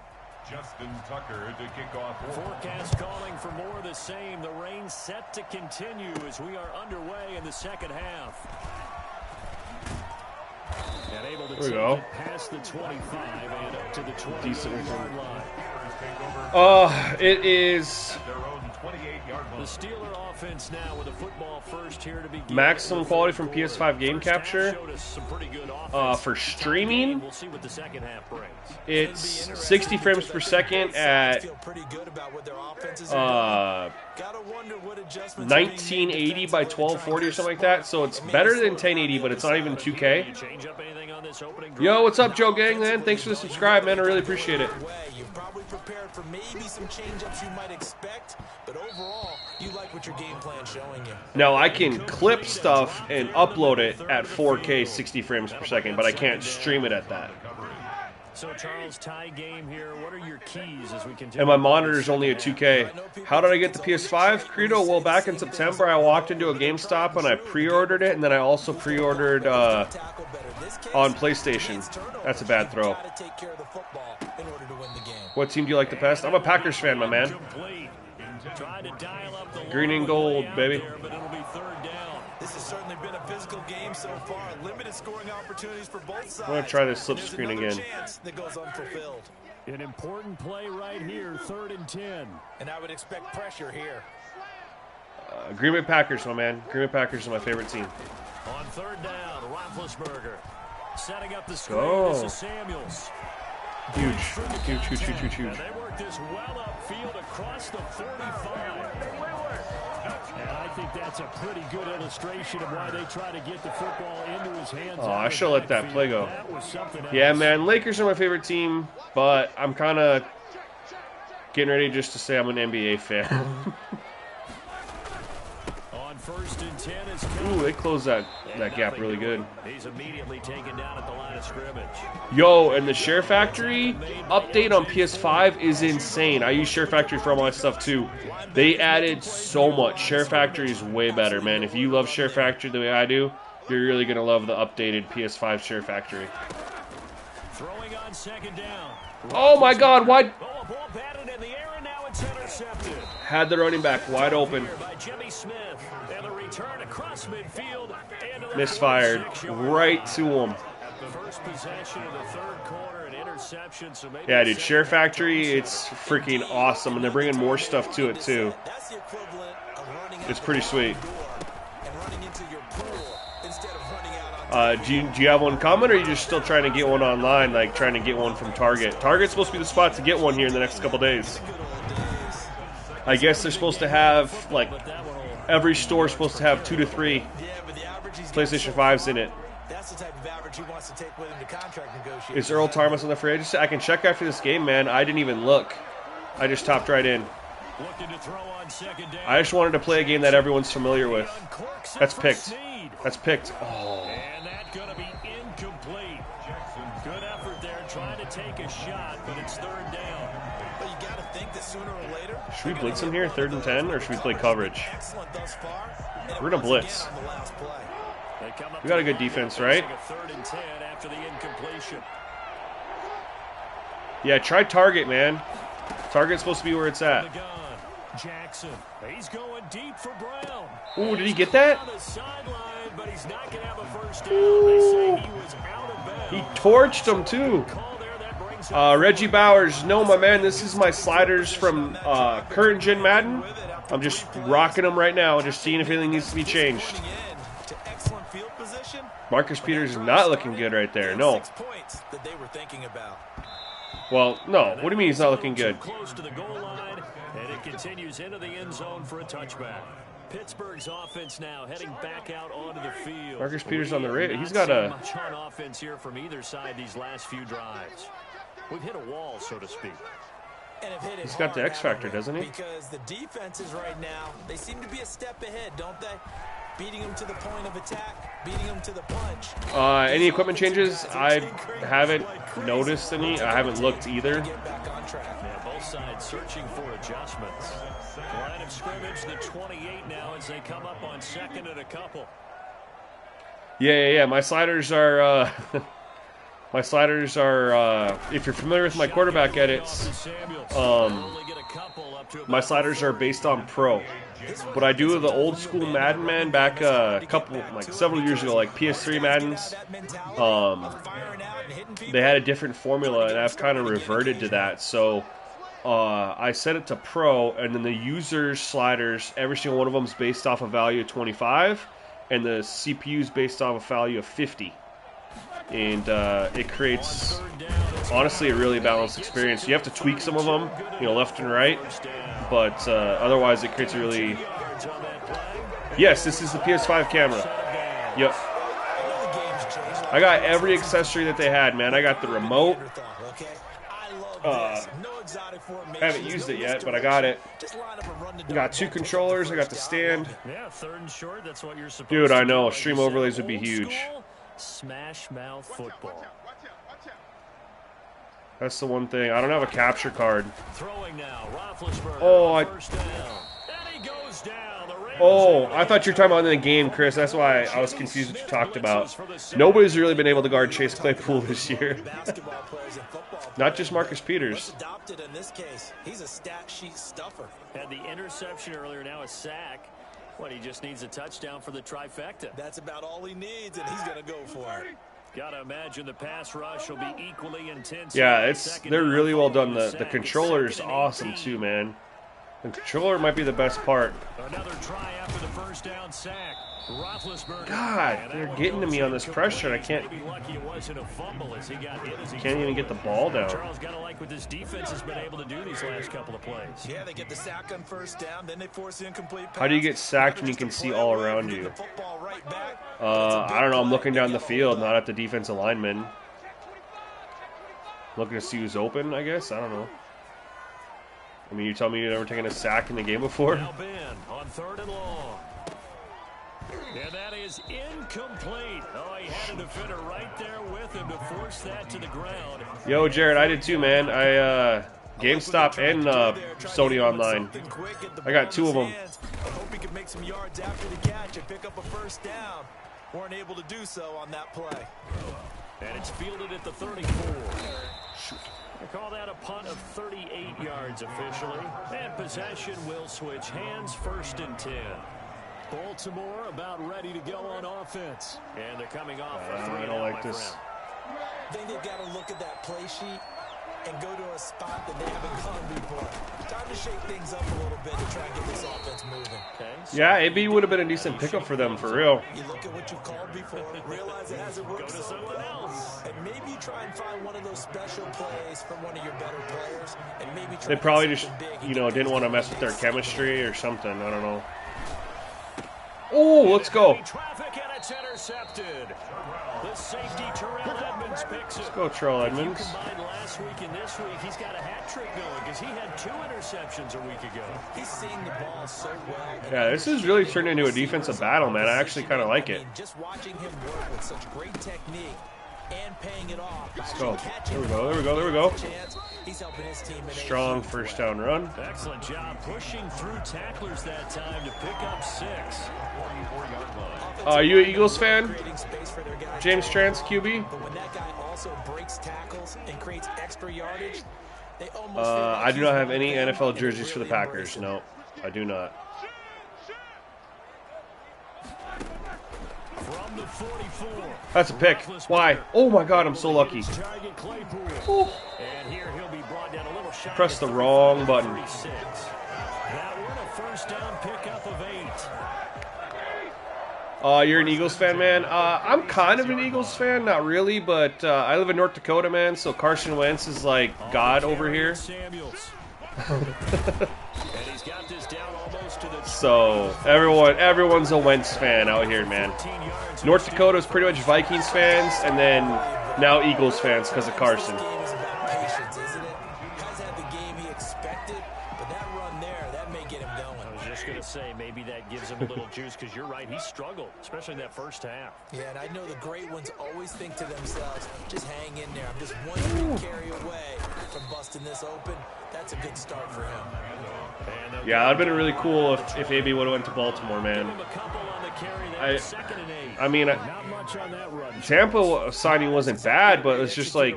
Justin Tucker to kick off. Forecast calling for more of the same. The rain set to continue as we are underway in the second half. And able to There we take go. it past the 25 and up to the Decent 28-yard line. It is Their own 28-yard The line. Steeler offense now with the football first here to begin. maximum the quality third from quarter. PS5 game First half capture. showed us some pretty good offense. For Tight streaming, game. We'll see what the second half brings. it's 60 frames per second at Feel pretty good about what their offenses are doing. Gotta wonder what adjustments are being made 1980 by defensively to try and 1240 or get something like smart that. So it's and maybe better slow than down 1080, but it's not even 2K. You change up anything on this opening Yo, drive? what's up, Joe Gang, man? Thanks for the subscribe, man. I really appreciate it. You're probably prepared for maybe some change-ups you might expect, but overall, you like what your game plan's showing you. Now, I can clip stuff and upload it at 4K 60 frames per second, but I can't stream it at that. So Charles, tie game here. What are your keys as we continue? And my monitor's only a 2K. How did I get the PS5, Credo? Well, back in September, I walked into a GameStop and I pre-ordered it, and then I also pre-ordered on PlayStation. That's a bad throw. What team do you like the best? I'm a Packers fan, my man. Complete. Tried to dial up the Green and long gold, way out baby. there, but it'll be third down. This has certainly been a physical game so far. Limited scoring opportunities for both sides. I'm going to try this slip There's screen another again. chance that goes unfulfilled. An important play right here, 3rd and 10. And I would expect pressure here. Green Bay Packers, my man. Green Bay Packers are my favorite team. On 3rd down, Roethlisberger setting up the screen. Go. This is Samuels. Huge, huge, huge, huge, huge, And huge. they work this well upfield across the 45. And I think that's a pretty good illustration of why they try to get the football into his hands. Oh, out I of the should let that backfield. play go. That was something Yeah, else. man. Lakers are my favorite team, but I'm kind of getting ready just to say I'm an NBA fan. On 1st and 10 is Ooh, they closed that gap really good. He's immediately taken down at the line of scrimmage. Yo, and the Share Factory update on PS5 is insane. I use Share Factory for all my stuff too. They added so much. Share Factory is way better, man. If you love Share Factory the way I do, You're really going to love the updated PS5 Share Factory. Throwing on second down. Oh my God, why? Oh, a ball batted in the air, and now it's intercepted. Had the running back wide open. Here by Jimmy Smith, and the return across midfield. And to the Misfired 46-yard right to him. First possession of the third quarter, an interception. So maybe Yeah, dude, Share Factory, it's freaking awesome, and they're bringing more stuff to it too. That's the equivalent of running It's pretty sweet. and running into your pool instead of running out on Do you have one coming, or are you just still trying to get one online, like trying to get one from Target? Target's supposed to be the spot to get one here in the next couple days. I guess they're supposed to have, like, every store's supposed to have 2 to 3 but the average he's PlayStation 5s in it. That's the type of average he wants to take with him to contract negotiations. Is Earl Thomas on the free agency? I can check after this game, man. I didn't even look. I just topped right in. looking to throw on second down. I just wanted to play a game that everyone's familiar with. Uncorks it That's for picked. Snead. That's picked. Oh. And that's going to be incomplete. Good effort there trying to take a shot, but it's third down. But you got to think that sooner or later. Should we blitz him here, 3rd and 10, or should we play coverage? Excellent thus far. We're going to blitz. On the last play. They come up We got a to good defense, right? a third and 10 after the incompletion. Yeah, try Target, man. Target's supposed to be where it's The at. gun. Jackson. He's going deep for Brown. Ooh, did he get that? On the sideline, but he's not going to have a first down. They say he was out of bounds. He torched him, too. Call there, that brings up Reggie Bowers, no, my man, this is my sliders from current gen Madden. I'm just rocking them right now, just seeing if anything needs to be changed. Pointing in to excellent field position. Marcus Peters is not looking good right there. No. 6 points that they were thinking about. Well, no. What do you mean he's not looking good? Close to the goal line, and it continues into the end zone for a touchback. Pittsburgh's offense now heading back out onto the field. Marcus Peters on the We rate. have He's not got seen a... much on offense here from either side these last few drives. We've hit a wall, so to speak. And have hit it He's got the hard, X factor, haven't we? doesn't he? Because the defenses right now, they seem to be a step ahead, don't they? Beating them to the point of attack, beating them to the punch. Any equipment changes? I haven't noticed any. I haven't looked either. Get back on track. Yeah, both sides searching for adjustments. Line of scrimmage, the 28 now as they come up on second and a couple. Yeah. My sliders are... my sliders are... if you're familiar with my quarterback edits, my sliders are based on Pro. What I do with the old school Madden, man, back several years ago, like PS3 Maddens, they had a different formula, and I've kind of reverted to that. So I set it to Pro, and then the user's sliders, every single one of them is based off a value of 25, and the CPU is based off a value of 50. And it creates, honestly, a really balanced experience. You have to tweak some of them, left and right, but otherwise it creates a really... Yes, this is the PS5 camera. Yep. I got every accessory that they had, man. I got the remote. I haven't used it yet, but I got it. I got 2 controllers. I got the stand. Yeah, third and short, that's what you're supposed Dude, to I know. do. Stream overlays would be huge. Smash mouth football. That's the one thing. I don't have a capture card. Throwing now, Roethlisberger. Oh, First down. And he goes down. The Ravens Oh, have I thought you were talking about in the game, Chris. That's why I was confused what you talked about. Nobody's really been able to guard Chase Claypool this year. Basketball players and football Not just Marcus What's Peters. adopted in this case? He's a stat sheet stuffer. had the interception earlier, now a sack. What, he just needs a touchdown for the trifecta. That's about all he needs, and he's going to go for it. Gotta imagine the pass rush will be equally intense. Yeah, Second they're down really well done. following The sack. controller It's is second and awesome 18. too, man. The controller might be the best part. Another try after the first down sack. Roethlisberger. God, And that they're one getting to goes me on this incomplete. pressure. I can't Maybe lucky it wasn't a fumble as he got hit as he can't even get the ball down. Charles gotta like what this defense has been able to do these last couple of plays. Yeah, they get the sack on first down, then they force the incomplete pass. How do you get sacked when you can see all around you? I don't know. I'm looking down the field, not at the defensive lineman. Looking to see who's open, I guess. I don't know. I mean, you tell me you've never taken a sack in the game before? Now Ben on third and long. And that is incomplete. Oh, he had a defender right there with him to force that to the ground. Yo, Jared, I did too, man. I GameStop and Sony Online. I got 2 of them. I hope he can make some yards after the catch and pick up a first down. weren't able to do so on that play. And it's fielded at the 34. They call that a punt of 38 yards officially. And possession will switch hands, 1st and 10. Baltimore about ready to go on offense. And they're coming off a 3 I don't like this. I think they've got to look at that play sheet and go to a spot that they haven't gone before. Time to shake things up a little bit to try and get this offense moving. Okay, so Yeah, AB would have been a decent pickup for them, for real. You look at what you called before, realize it hasn't worked Go to so someone well, else. and maybe try and find one of those special plays from one of your better players, and maybe try They and probably get just, something big and you get know, things didn't want to going. mess with their chemistry or something. I don't know. Oh, let's go. Traffic and it's intercepted. The safety Terrell Edmonds picks it. Let's go, Terrell If you Edmonds. combine last week and this week, he's got a hat trick going because he had 2 interceptions a week ago. He's seeing the ball so well. and Yeah, this is really turned into a defensive battle, man. I actually kind of like it. Just watching him work with such great technique and paying it off. Let's go. There we go. There we go. There we go. He's helping his team. Strong first down run. Excellent job pushing through tacklers that time to pick up 6. Are you an Eagles fan? James Trance, QB? But when that guy also breaks tackles and creates extra yardage, they almost I do not have any NFL jerseys for the Packers. No, I do not. From the 44. That's a pick. Why? Oh my God, I'm so lucky. Target Claypool. Oh. And here he'll be brought down a little shy. Press at the wrong button. 36. That one a first down pickup of 8. You're an Eagles fan, man? I'm kind of an Eagles fan, not really, but I live in North Dakota, man, so Carson Wentz is like God over here. Samuels. And he's got this down almost to the So everyone's a Wentz fan out here, man. 14 yards. North Dakota's pretty much Vikings fans, and then now Eagles fans because of Carson. This game is about patience, isn't it? Has had the game he expected, but that run there, that may get him going. I was just going to say, maybe that gives him a little juice because you're right, he struggled, especially in that first half. Yeah, and I know the great ones always think to themselves, just hang in there. I'm just one big carry away from busting this open. That's a good start for him. Yeah, that'd been really cool if AB would have went to Baltimore, man. Give him a couple on the carry there, 2nd and 8. I mean, Not much on that run. Tampa signing wasn't bad, but it's just like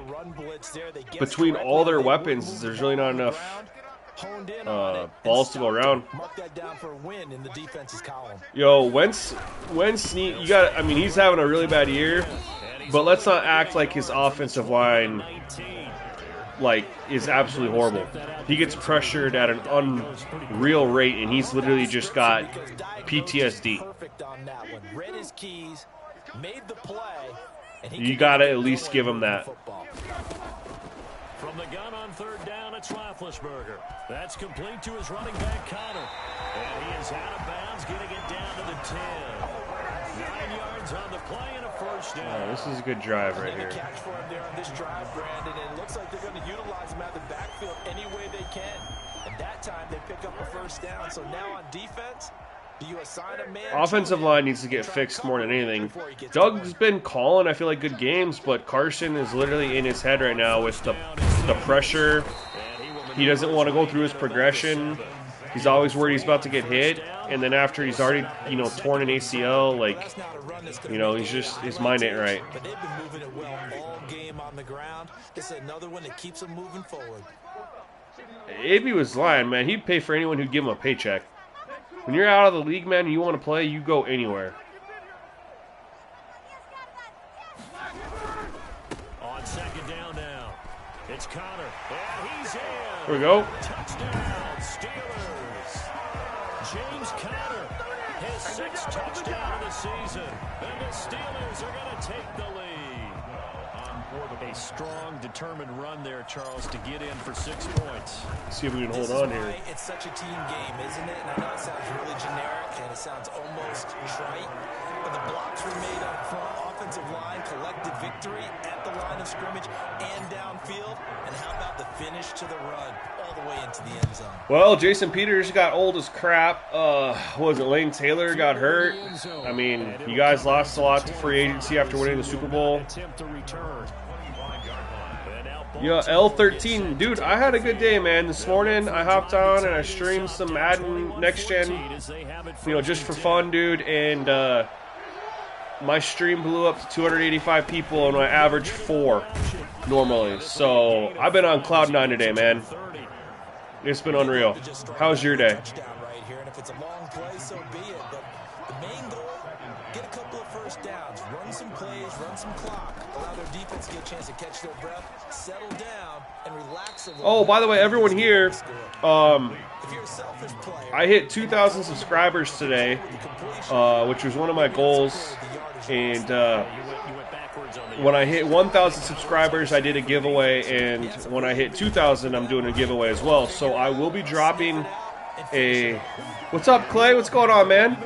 between all their weapons, there's really not enough balls to go around. Mark that down for a win in the defense's column. Yo, Wentz, you got. I mean, he's having a really bad year, but let's not act like his offensive line is absolutely horrible. He gets pressured at an unreal rate, and he's literally just got PTSD. Perfect on that one. Read his keys, made the play, and he You gotta at least give him that. From the gun on 3rd down, it's Roethlisberger. That's complete to his running back, Connor. And he is out of bounds, getting it down to the 10. 9 yards on the play and a first down. Oh, this is a good drive right here. catch for him there on this drive, Brandon, and it looks like they're going to utilize him out the backfield any way they can. And that time they pick up a first down. So now on defense, do you assign a man? Offensive line needs to get fixed more than anything. Doug's been calling, I feel like, good games, but Carson is literally in his head right now with the pressure. He doesn't want to go through his progression. He's always worried he's about to get hit, and then after he's already, torn an ACL, his mind ain't right. But they've been moving it well all game on the ground. This is another one that keeps them moving forward. AB was lying, man. He'd pay for anyone who'd give him a paycheck. When you're out of the league, man, and you want to play, you go anywhere. On 2nd down now, it's Connor. And he's in. Here we go. Touchdown, Steelers. James Conner, his 6th touchdown of the season. And the Steelers are going to take the lead. A strong, determined run there, Charles, to get in for 6 points. See if we can hold This is on here. why it's such a team game, isn't it? And I know it sounds really generic and it sounds almost trite, but the blocks were made up front. Offensive line collected victory at the line of scrimmage and downfield. And how about the finish to the run all the way into the end zone? Well, Jason Peters got old as crap. Lane Taylor got hurt. I mean, you guys lost a lot to free agency after winning the Super Bowl. Attempt to return. Yeah, L13. Dude, I had a good day, man. This morning, I hopped on and I streamed some Madden Next Gen, just for fun, dude. And my stream blew up to 285 people, and I average 4 normally. So I've been on cloud 9 today, man. It's been unreal. How's your day? If it's a long play, so be it. But the main goal, get a couple of first downs, run some plays, run some clock, allow their defense to get a chance to catch their breath, settle down, and relax a little. Oh, by the way, everyone here, If you're a selfish player, I hit 2,000 subscribers today, which was one of my goals. And when I hit 1,000 subscribers, I did a giveaway. And when I hit 2,000, I'm doing a giveaway as well. So I will be dropping a... What's up, Clay? What's going on, man?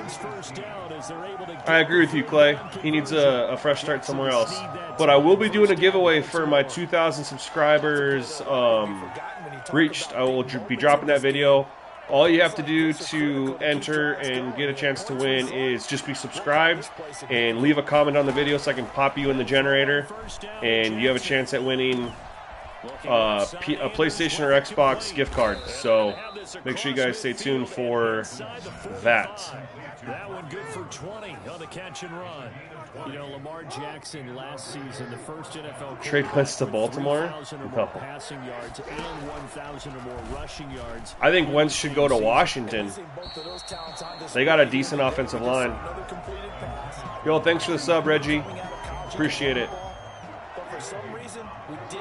I agree with you, Clay. He needs a fresh start somewhere else. But I will be doing a giveaway for my 2,000 subscribers reached. I will be dropping that video. All you have to do to enter and get a chance to win is just be subscribed and leave a comment on the video so I can pop you in the generator. And you have a chance at winning a PlayStation or Xbox gift card. So make sure you guys stay tuned for that. That one good for 20 on the catch and run. You know, Lamar Jackson last season, the first NFL Trade Wentz to Baltimore? 3,000 or more passing yards and 1,000 or more rushing yards. I think Wentz should go to Washington. They got a decent offensive line. Yo, thanks for the sub, Reggie. Appreciate it.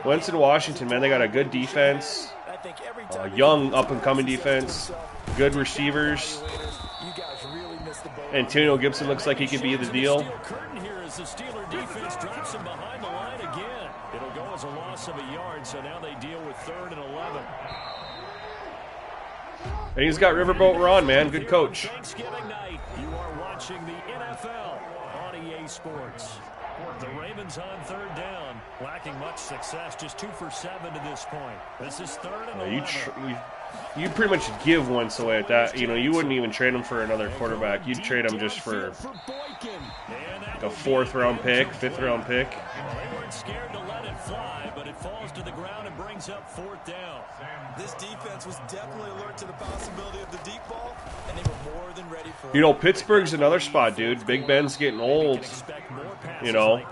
Wentz in Washington, man, they got a good defense, young up-and-coming defense, good receivers. Antonio Gibson looks like he could be the deal. The Steeler defense drops him behind the line again. It'll go as a loss of a yard, so now they deal with 3rd and 11. And he's got Riverboat Ron, man. Good coach. Thanksgiving night, you are watching the NFL on EA Sports. The Ravens on 3rd down, lacking much success, just 2 for 7 to this point. This is 3rd and 11. You pretty much give Wentz away at that. You know, you wouldn't even trade him for another quarterback. You'd trade him just for a 4th-round pick, 5th-round pick. They weren't scared to let it fly, but it falls to the ground and brings up 4th down. This defense was definitely alert to the possibility of the deep ball, and they were more than ready for it. You know, Pittsburgh's another spot, dude. Big Ben's getting old. You know.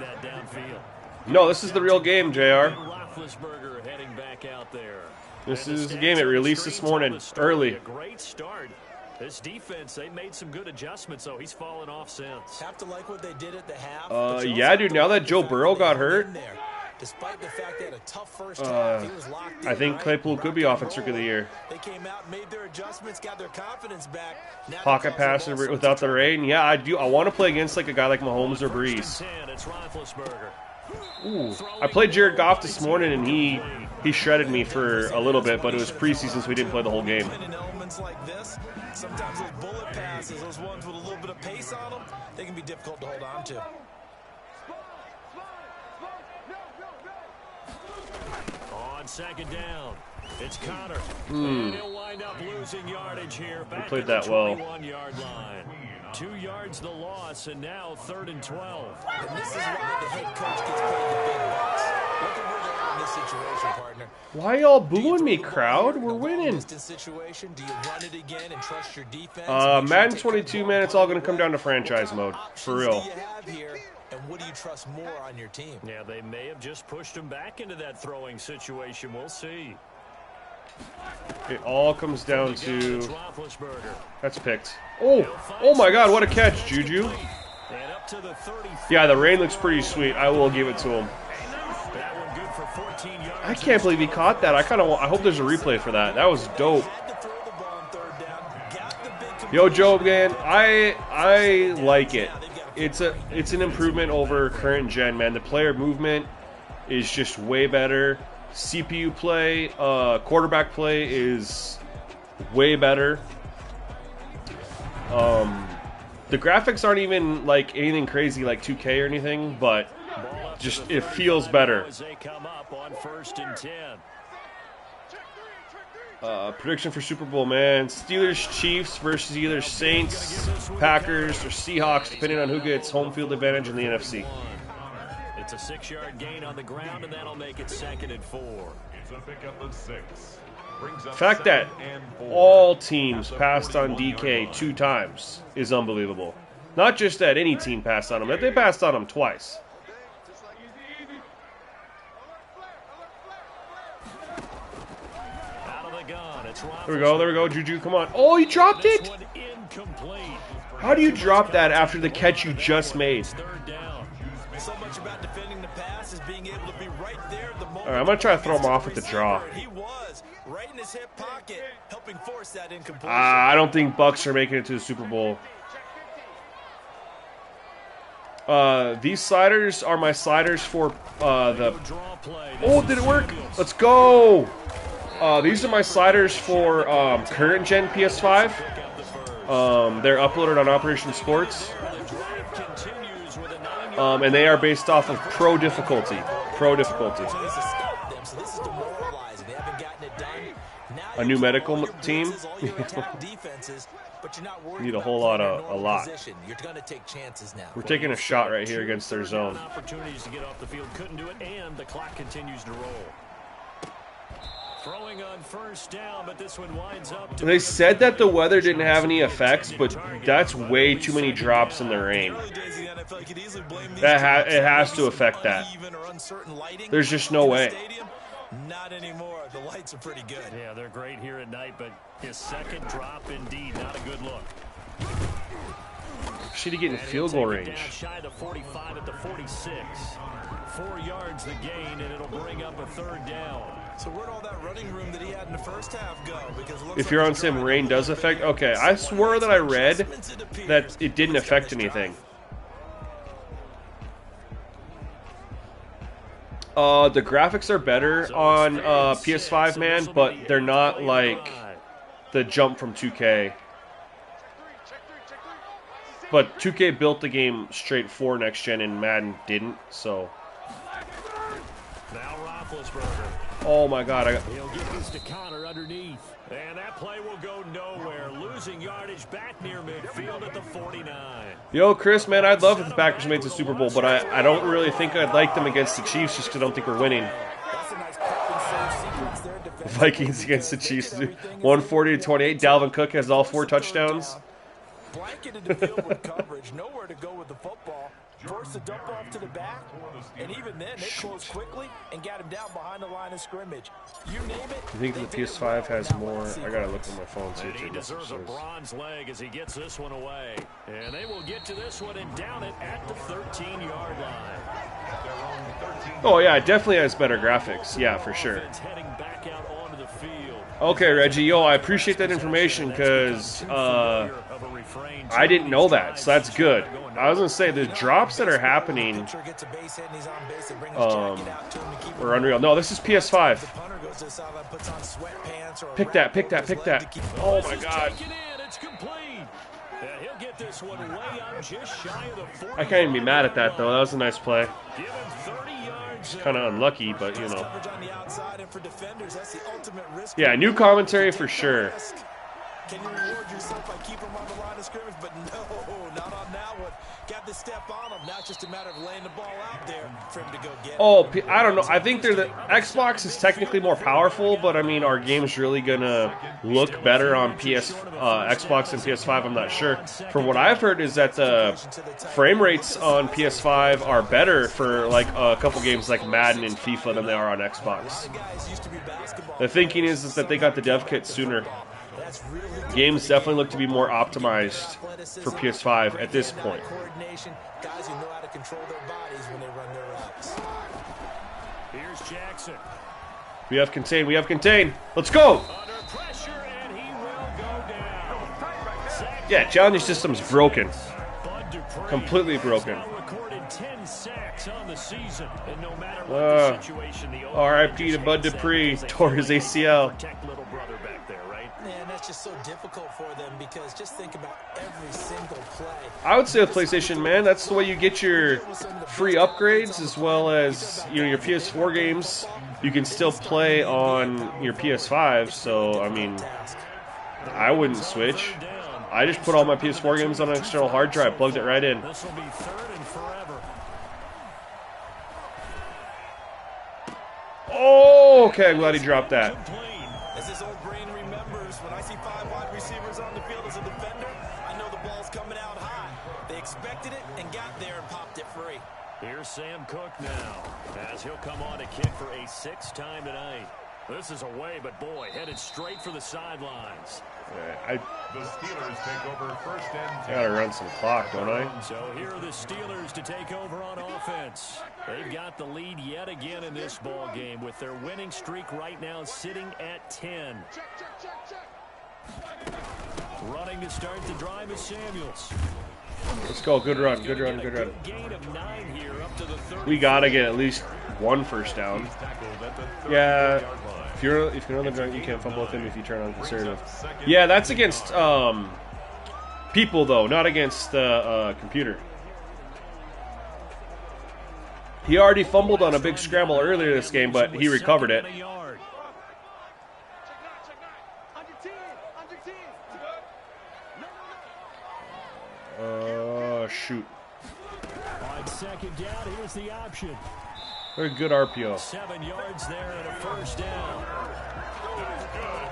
No, this is the real game, JR. Roethlisberger heading back out there. This is the game. It released this morning, early. A great start. This defense, they made some good adjustments, so he's fallen off since. Have to like what they did at the half. Yeah, dude, now that Joe Burrow got hurt, despite the fact they had a tough first half, he was locked in, I think Claypool could be Offensive Rookie of the Year. They came out, made their adjustments, got their confidence back. Now Pocket passer without the rain. Yeah, I do. I want to play against like a guy like Mahomes or Breeze. It's Roethlisberger. Ooh, I played Jared Goff this morning, and he shredded me for a little bit, but it was preseason, so we didn't play the whole game. In elements like this, sometimes those bullet passes, those ones with a little bit of pace on them, they can be difficult to hold on to. On 2nd down, it's Connor. And he'll wind up losing yardage here. Back played at that the well. 21-yard line. 2 yards the loss, and now 3rd and 12. And this is why the head coach gets paid the big bucks. Look at where they are in this situation, partner. Why y'all booing me, crowd? We're winning. Situation, do you run it again and trust your defense? Madden 22, man, it's all going to come down to franchise mode. For real. And what do you trust more on your team? Yeah, they may have just pushed him back into that throwing situation. We'll see. It all comes down to... It's Roethlisberger. That's picked. Oh my God, what a catch, Juju. And up to the 30. Yeah, the rain looks pretty sweet. I will give it to him. That one good for 14 yards. I can't believe he caught that. I hope there's a replay for that. That was dope. Yo, Joe, man, I like it. It's an improvement over current gen, man. The player movement is just way better. CPU play, quarterback play is way better. The graphics aren't even like anything crazy like 2K or anything, but just it feels better. As they come up on 1st and 10. Prediction for Super Bowl, man. Steelers, Chiefs versus either Saints, Packers, or Seahawks, depending on who gets home field advantage in the NFC. It's a 6-yard gain on the ground, and that'll make it 2nd and 4. It's a pickup of 6. The fact that all teams passed on DK 2 times is unbelievable. Not just that any team passed on him, that they passed on him twice. There we go, Juju, come on. Oh, he dropped it! How do you drop that after the catch you just made? So much about defending the pass is being able to be right there the moment. All right, I'm going to try to throw him off with the draw. He was right in his hip pocket, helping force that incompletion. I don't think Bucks are making it to the Super Bowl. These sliders are my sliders for the... Oh, did it work? Let's go! These are my sliders for current gen PS5. They're uploaded on Operation Sports. And they are based off of pro difficulty. A new medical team. Need a whole lot of a lot. We're taking a shot right here against their zone. Opportunities to get off the field, couldn't do it, and the clock continues to roll. Throwing on first down, but this one winds up. They said that the weather didn't have any effects, but that's way too many drops in the rain. It has to affect that. There's just no way. Not anymore. The lights are pretty good. Yeah, they're great here at night, but his second drop, indeed, not a good look. Should he get in field goal range? Shy of 45 at the 46. 4 yards the gain, and it'll bring up a third down. So where'd all that running room that he had in the first half go? Because it looks If you're on sim, rain does affect. Okay, I swore that I read that it didn't affect anything. The graphics are better on PS5, man, but they're not like the jump from 2K. But 2K built the game straight for next gen, and Madden didn't. So. Now Roethlisberger. Oh my God! He'll get this to Connor underneath, and that play will go nowhere. Losing yardage back near midfield at the 49. Yo, Chris, man, I'd love if the Packers made the Super Bowl, but I don't really think I'd like them against the Chiefs just because I don't think we're winning. Vikings against the Chiefs, 140-28. Dalvin Cook has all 4 touchdowns. Blanketed the field with coverage, nowhere to go with the football. Forced the dump off to the back, and even then they closed quickly and got him down behind the line of scrimmage. You name it. I think the PS5 has more. I gotta look on my phone see He deserves a bronze leg as he gets this one away, and they will get to this one and down it at the 13-yard line. Oh yeah, it definitely has better graphics. Yeah, for sure. Heading back out onto the field. Okay, Reggie. Yo, I appreciate that information because I didn't know that, so that's good. I was gonna say the drops that are happening are unreal. No, this is PS5. Pick that. Oh my God. I can't even be mad at that though. That was a nice play. It's kind of unlucky, but you know. Yeah, new commentary for sure. Can you reward yourself by keeping him on the line of scrimmage? But no, not on that one. Got the step on him. Now it's just a matter of laying the ball out there for him to go get it. Oh, I don't know. I think the Xbox is technically more powerful, but I mean, our game's really gonna look better on Xbox and PS5. I'm not sure. From what I've heard is that the frame rates on PS5 are better for like a couple games like Madden and FIFA than they are on Xbox. The thinking is that they got the dev kit sooner. Games definitely look to be more optimized for PS5 at this point. Here's Jackson. We have contained. Let's go! Under pressure, and he will go down. Yeah, challenge system's broken. Completely broken. Recorded 10 sacks on the season, and no matter what the situation, the R.I.P. to Bud Dupree, tore his ACL. protect little brother back there, right? Man, that's just so difficult for them because just think about every single play. I would say with PlayStation, man, that's the way you get your free upgrades as well as your PS4 games. You can still play on your PS5, so I mean, I wouldn't switch. I just put all my PS4 games on an external hard drive, plugged it right in. This will be third and forever. Oh, okay, I'm glad he dropped that. As his old brain remembers, when I see 5 wide receivers on the field as a defender, I know the ball's coming out high. They expected it and got there and popped it free. Here's Sam Cook now, as he'll come on to kick for a 6th time tonight. This is away, but boy, headed straight for the sidelines. The Steelers take over 1st and 10. Gotta run some clock, don't I? So here are the Steelers to take over on offense. They've got the lead yet again in this ball game with their winning streak right now sitting at 10. Running to start the drive is Samuels. Let's go. Good run. Good run. Good run. Gain of 9 here up to the 30. We gotta get at least one first down. Yeah. If you're on the drunk, you can't fumble with him if you turn on conservative. Yeah, that's against people though, not against the computer. He already fumbled on a big scramble earlier this game, but he recovered it. Shoot. On 2nd down, here's the option. Very good RPO. 7 yards there and a 1st down.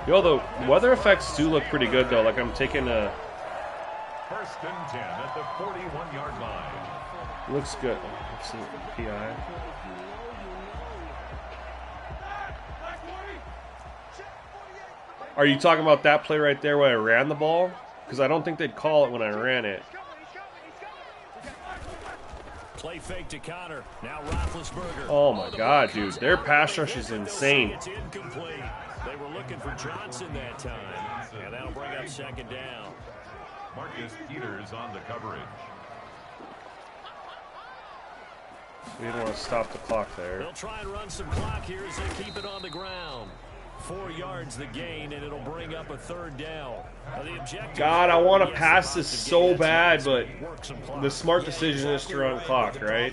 Yo, the weather effects do look pretty good though. Like I'm taking a. 1st and 10 at the 41-yard line. Looks good. Let's see, PI. Are you talking about that play right there where I ran the ball? Because I don't think they'd call it when I ran it. Play fake to Connor. Now Roethlisberger. Oh my God, dude. Their pass rush is insane. It's incomplete. They were looking for Johnson that time. And that'll bring up 2nd down. Marcus Peters on the coverage. We didn't want to stop the clock there. They'll try and run some clock here as they keep it on the ground. 4 yards the gain, and it'll bring up a 3rd down. God, I want to pass this so bad, but the smart decision is to run clock, right?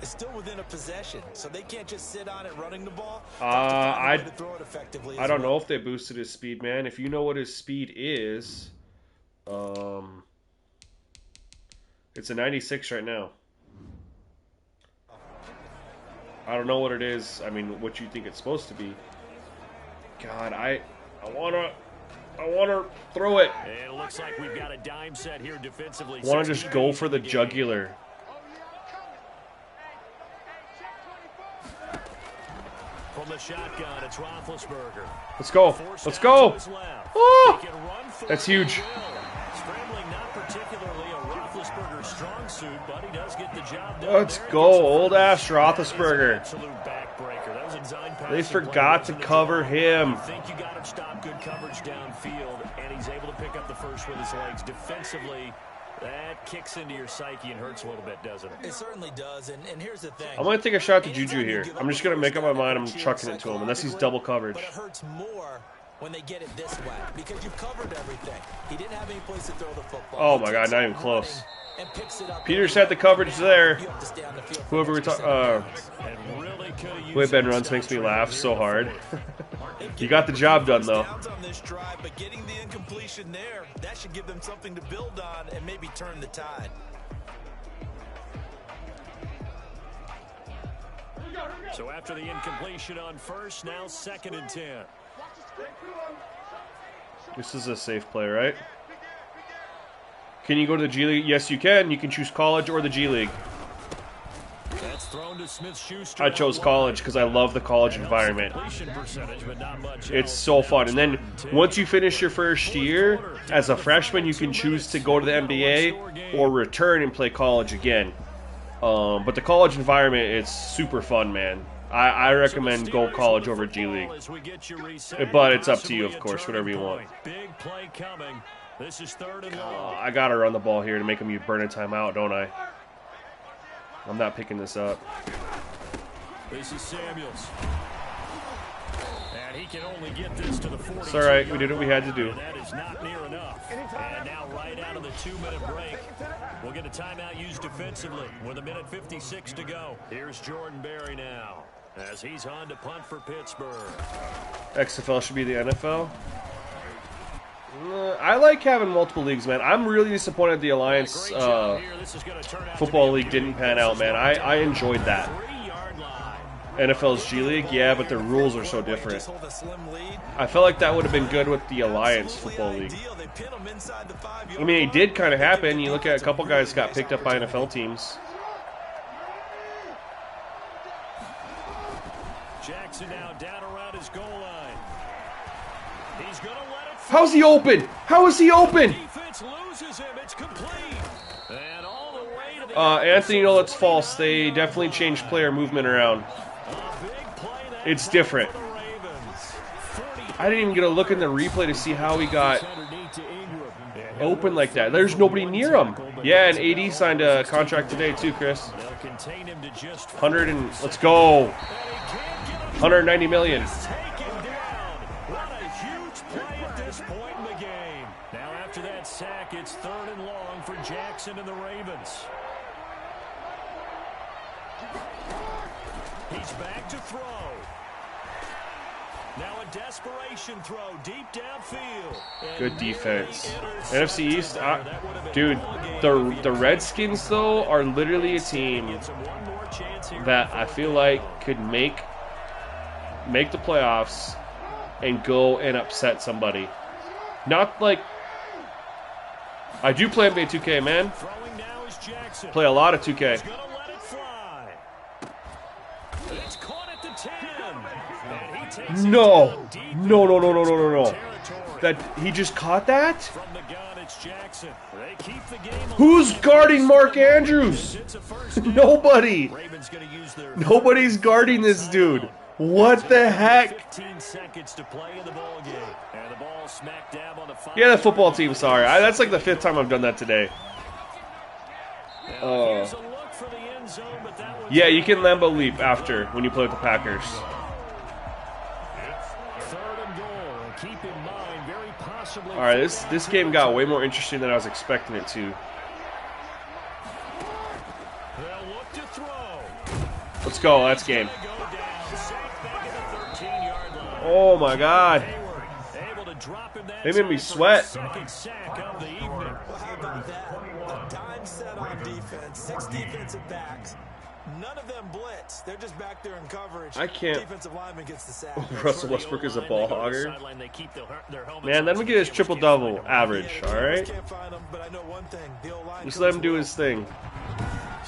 It's still within a possession, so they can't just sit on it running the ball. I don't know if they boosted his speed, man. If you know what his speed is, it's a 96 right now. I don't know what it is. I mean, what you think it's supposed to be. God, I wanna throw it. And it looks like we've got a dime set here defensively. I want to just go for the jugular. From the shotgun, it's Roethlisberger. Let's go. Let's go. Oh, that's huge. Scrambling, not particularly a Roethlisberger strong suit, but he does get the job done. Let's go, old ass Roethlisberger. Absolute backbreaker. That was a design pass. They forgot to cover him. I think you got him stop good coverage downfield, and he's able to pick up the first with his legs. Defensively, that kicks into your psyche and hurts a little bit, doesn't it? It certainly does, and here's the thing. I'm going to take a shot to Juju here. I'm just going to make up my mind I'm chucking it to him, unless he's double coverage. But it hurts more when they get it this way, because you've covered everything. He didn't have any place to throw the football. Oh my God, not even close. And picks it up. Peters had the coverage there. Whoever we talk, way Ben runs makes me laugh so hard. You got the job done though. But getting the incompletion there, that should give them something to build on and maybe turn the tide. So after the incompletion on 1st, now 2nd and 10. This is a safe play, right? Can you go to the G League? Yes, you can. You can choose college or the G League. That's thrown to Smith-Schuster. I chose college because I love the college environment. It's so fun. And then once you finish your first year, as a freshman, you can choose to go to the NBA or return and play college again. But the college environment, it's super fun, man. I recommend go college over G League. But it's up to you, of course, whatever you want. Big play coming. This is 3rd and long. I got to run the ball here to make him burn a timeout, don't I? I'm not picking this up. This is Samuels. And he can only get this to the 40. It's all right. We did what we had to do. And that is not near enough. And now right out of the 2-minute break, we'll get a timeout used defensively with 1:56 to go. Here's Jordan Berry now as he's on to punt for Pittsburgh. XFL should be the NFL. I like having multiple leagues, man. I'm really disappointed the Alliance Football League didn't pan out, man. I enjoyed that. NFL's G League, yeah, but the rules are so different. Just hold a slim lead. I felt like that would have been good with the Alliance Football League. Ideal. They pin them inside the 5-yard I mean, it did kind of line. happen. You look at a couple guys got picked up by NFL teams. Jackson now down around his goal line. He's going to let it fly. How's he open? How is he open? Defense loses him. It's complete. And all the way to the Anthony, no, that's false. They definitely changed player movement around. big play that It's different. for the Ravens. I didn't even get a look in the replay to see how he got Underneath to Ingram. open like that. There's nobody near him. Yeah, and AD signed a contract today too, Chris. They'll contain him to just 100 and let's go. and he can't get him 190 million. taken down. What a huge play at this point in the game. Now after that sack, it's 3rd and long for Jackson and the Ravens. He's back to throw. Now a desperation throw deep downfield. And Good defense. nearly NFC East, intercepted there. That would have been dude, all game. the Redskins though are literally a team Gets him one more chance here. that I feel like could make the playoffs and go and upset somebody. Not like I do play NBA 2K, man. Throwing now is Jackson. Play a lot of 2K. He's gonna let it fly. It's caught at the 10. And he takes it No. down deep No, no, in no, no, no, no, no. territory. That he just caught that? From the gun, it's Jackson. They keep the game Who's alive. guarding Mark Andrews? It's a first down. Nobody. Ravens gonna use their Nobody's guarding this dude. What the heck? 15 seconds to play in the ball game. And the ball smack dab on the 5. Yeah, the football team, sorry. That's like the 5th time I've done that today. Here's a look for the end zone, but that one's Yeah, you can Lambo leap after when you play with the Packers. 3rd and goal. And keep in mind, very possibly. All right, this game got way more interesting than I was expecting it to. They'll look to throw. Let's go, that's game. Go down, sacked back at the 13-yard line. Oh my God. Hayward able to drop him that They made me time for sweat. his second sack of the evening. Well, how about that? A dime set on defense, 6 defensive backs. None of them blitz. They're just back there in coverage. I can't- Defensive lineman gets the sack. Russell Westbrook is a ball hogger. Sideline, they keep their helmets Man, let on him so get his the cameras triple can't double find him. average, Yeah, all the right? can't find them, but I know one thing. The O-line Just let him comes do well. his thing.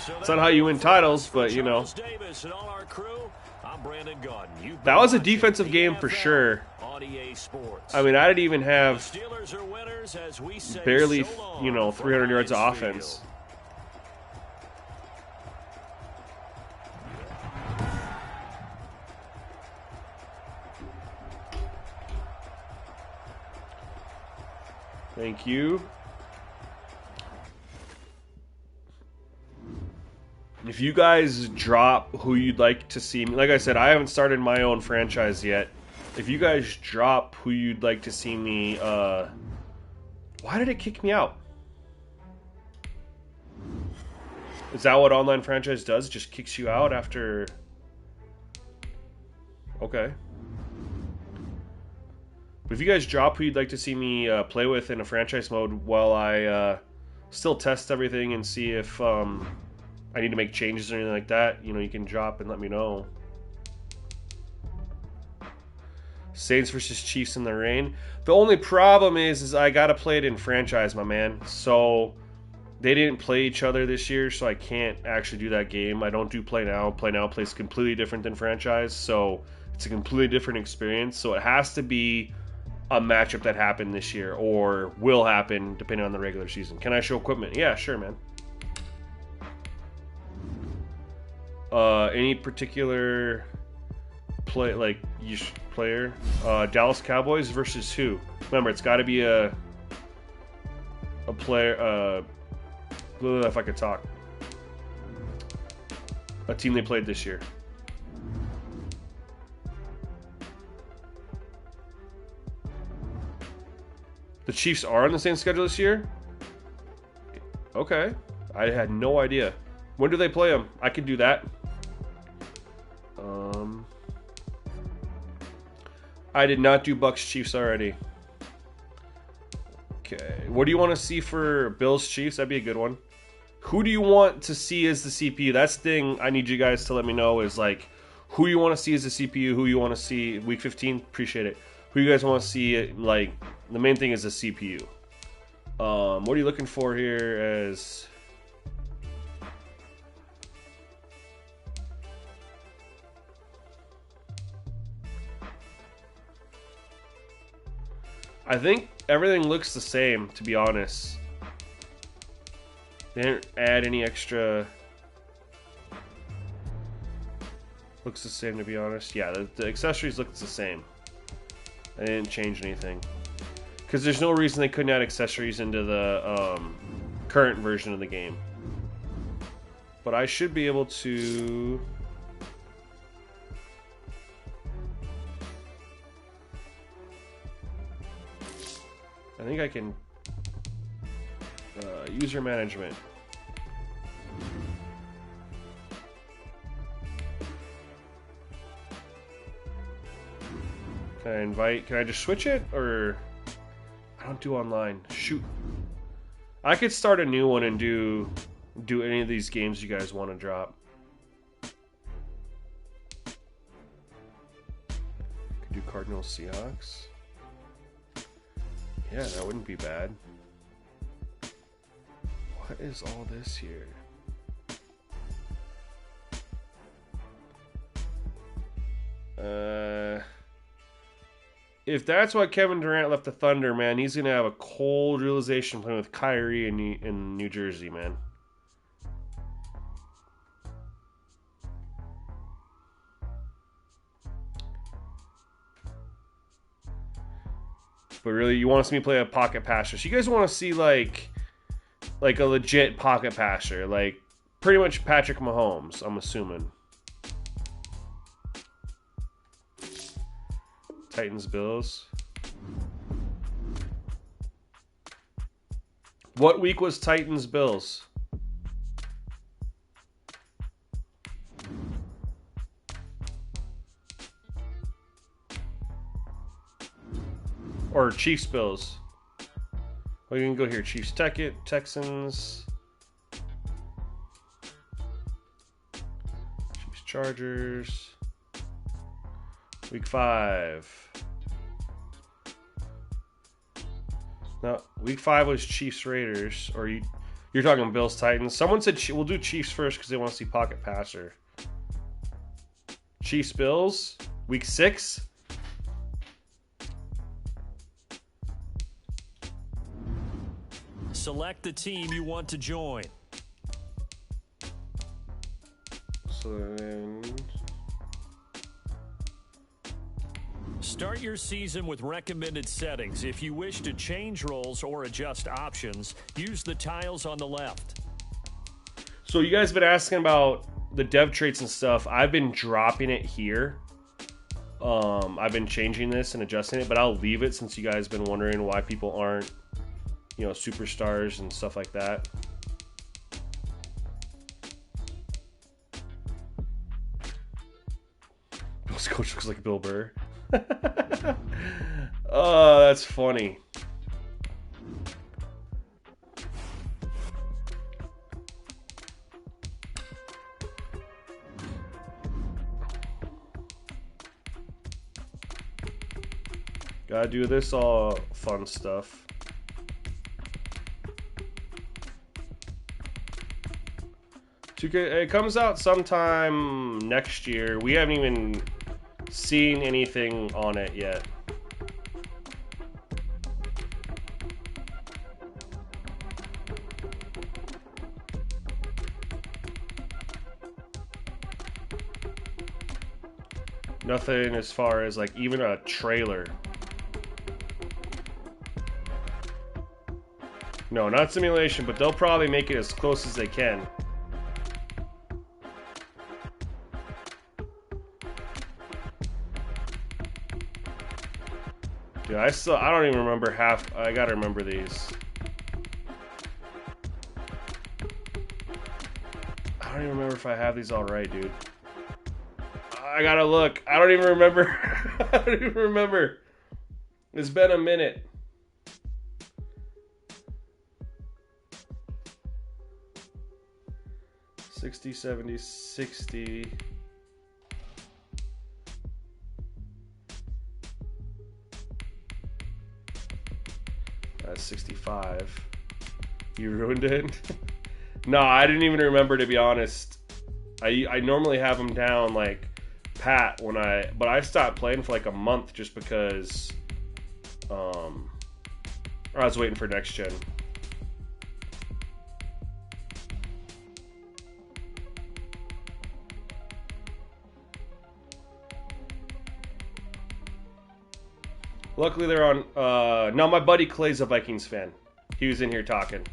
So It's not how you win titles, but you know. Charles Davis and all our crew, I'm Brandon Gaudin. You've That been was a watching defensive the game for NFL sure. on EA Sports. I mean, I didn't even The have Steelers are winners as we say barely, so long you know, from 300 yards of Heinz offense. Field. Thank you. If you guys drop who you'd like to see me, like I said, I haven't started my own franchise yet. If you guys drop who you'd like to see me, why did it kick me out? Is that what online franchise does? It just kicks you out after... Okay. But if you guys drop who you'd like to see me play with in a franchise mode while I still test everything and see if I need to make changes or anything like that, you know, you can drop and let me know. Saints versus Chiefs in the rain. The only problem is I gotta play it in franchise, my man. So they didn't play each other this year, so I can't actually do that game. I don't do Play Now. Play Now plays completely different than franchise, so it's a completely different experience. So it has to be a matchup that happened this year or will happen depending on the regular season. Can I show equipment? Yeah, sure, man. Any particular player? Dallas Cowboys versus who? Remember, it's got to be a player. If I could talk, a team they played this year. The Chiefs are on the same schedule this year? Okay. I had no idea. When do they play them? I could do that. I did not do Bucks Chiefs already. Okay. What do you want to see for Bills Chiefs? That'd be a good one. Who do you want to see as the CPU? That's the thing I need you guys to let me know is like, who you want to see as a CPU, who you want to see week 15. Appreciate it. Who you guys want to see? Like the main thing is the CPU. What are you looking for here? As I think everything looks the same, to be honest. They didn't add any extra. Looks the same, to be honest. Yeah, the accessories look the same. They didn't change anything. Because there's no reason they couldn't add accessories into the current version of the game. But I should be able to... I think I can... user management. Can I invite? Can I just switch it? Or... I don't do online. Shoot. I could start a new one and do any of these games you guys want to drop. Could do Cardinals Seahawks. Yeah, that wouldn't be bad. What is all this here? If that's why Kevin Durant left the Thunder, man, he's going to have a cold realization playing with Kyrie in New Jersey, man. But really, you want to see me play a pocket passer. So you guys want to see, like a legit pocket passer. Like, pretty much Patrick Mahomes, I'm assuming. Titans, Bills. What week was Titans, Bills? Or Chiefs, Bills. Well, you can go here. Chiefs, Texans. Chiefs, Chargers. Week 5. No, week 5 was Chiefs, Raiders. Or you're talking Bills, Titans. Someone said we'll do Chiefs first because they want to see pocket passer. Chiefs, Bills. Week 6. Select the team you want to join. So then... Start your season with recommended settings. If you wish to change roles or adjust options, use the tiles on the left. So you guys have been asking about the dev traits and stuff. I've been dropping it here. I've been changing this and adjusting it, but I'll leave it since you guys have been wondering why people aren't, you know, superstars and stuff like that. Bill's coach looks like Bill Burr. Oh, that's funny. Gotta do this all fun stuff. It comes out sometime next year. We haven't even seen anything on it yet. Nothing as far as like even a trailer. No, not simulation, but they'll probably make it as close as they can. Dude, I don't even remember half. I gotta remember these. I don't even remember if I have these all right, dude. I gotta look. I don't even remember. I don't even remember. It's been a minute. $60, $70, $60. 65. You ruined it? No, I didn't even remember, to be honest. I normally have them down like pat but I stopped playing for like a month just because I was waiting for next gen. Luckily they're on no, my buddy Clay's a Vikings fan. He was in here talking.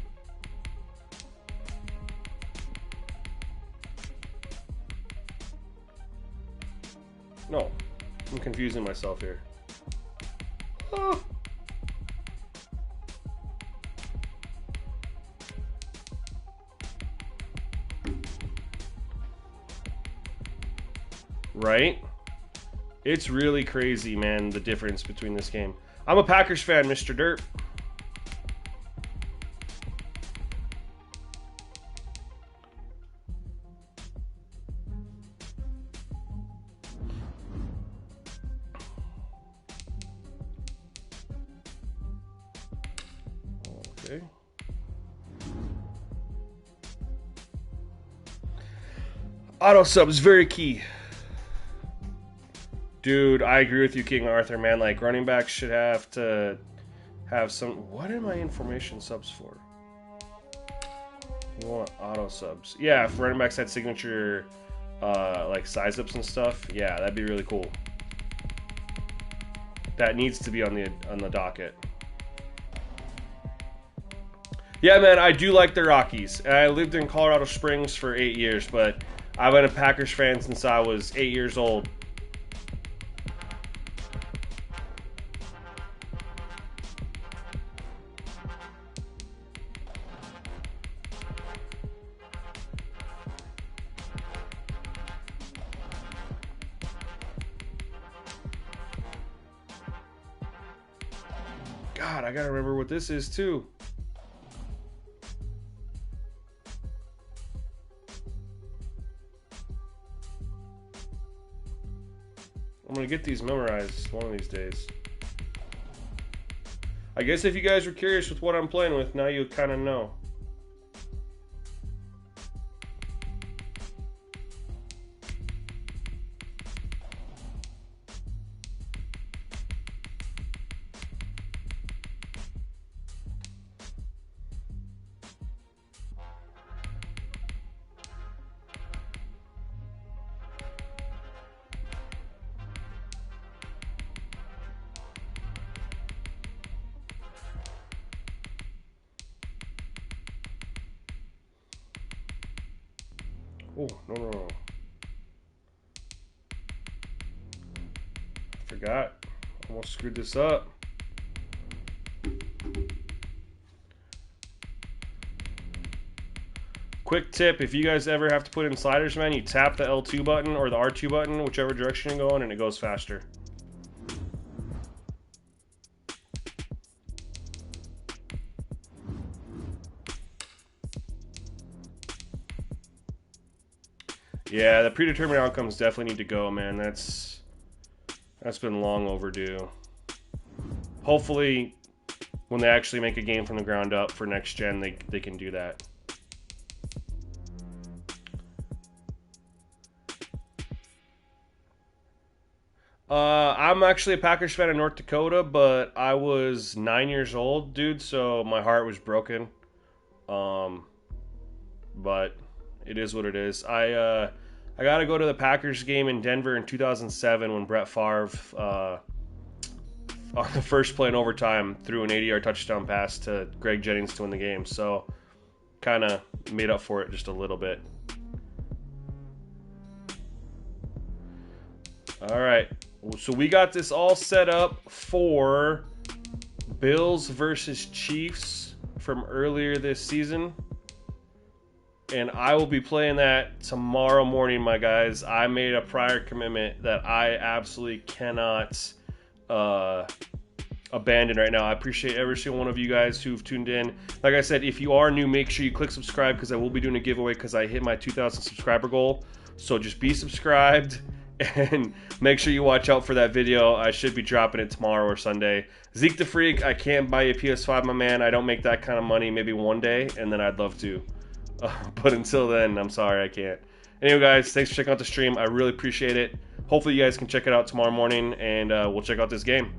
No, I'm confusing myself here. Oh. Right? It's really crazy, man, the difference between this game. I'm a Packers fan, Mr. Dirt. Okay. Auto sub is very key. Dude, I agree with you, King Arthur, man. Like, running backs should have to have some... What are my information subs for? You want auto subs. Yeah, if running backs had signature, like, size ups and stuff, yeah, that'd be really cool. That needs to be on the docket. Yeah, man, I do like the Rockies. I lived in Colorado Springs for 8 years, but I've been a Packers fan since I was 8 years old. God, I gotta remember what this is too. I'm gonna get these memorized one of these days. I guess if you guys were curious with what I'm playing with, now you kind of know. Oh, no. Forgot. Almost screwed this up. Quick tip, if you guys ever have to put in sliders, man, you tap the L2 button or the R2 button, whichever direction you're going, and it goes faster. Yeah, the predetermined outcomes definitely need to go, man. That's been long overdue. Hopefully, when they actually make a game from the ground up for next gen, they can do that. I'm actually a Packers fan in North Dakota, but I was 9 years old, dude, so my heart was broken. But it is what it is. I got to go to the Packers game in Denver in 2007 when Brett Favre, on the first play in overtime, threw an 80-yard touchdown pass to Greg Jennings to win the game. So, kind of made up for it just a little bit. All right. So, we got this all set up for Bills versus Chiefs from earlier this season. And I will be playing that tomorrow morning, my guys. I made a prior commitment that I absolutely cannot abandon right now. I appreciate every single one of you guys who've tuned in. Like I said, if you are new, make sure you click subscribe because I will be doing a giveaway because I hit my 2,000 subscriber goal. So just be subscribed And make sure you watch out for that video. I should be dropping it tomorrow or Sunday. Zeke the Freak, I can't buy you a PS5, my man. I don't make that kind of money. Maybe one day, and then I'd love to. But until then, I'm sorry I can't. Anyway, guys, thanks for checking out the stream. I really appreciate it. Hopefully you guys can check it out tomorrow morning, and we'll check out this game.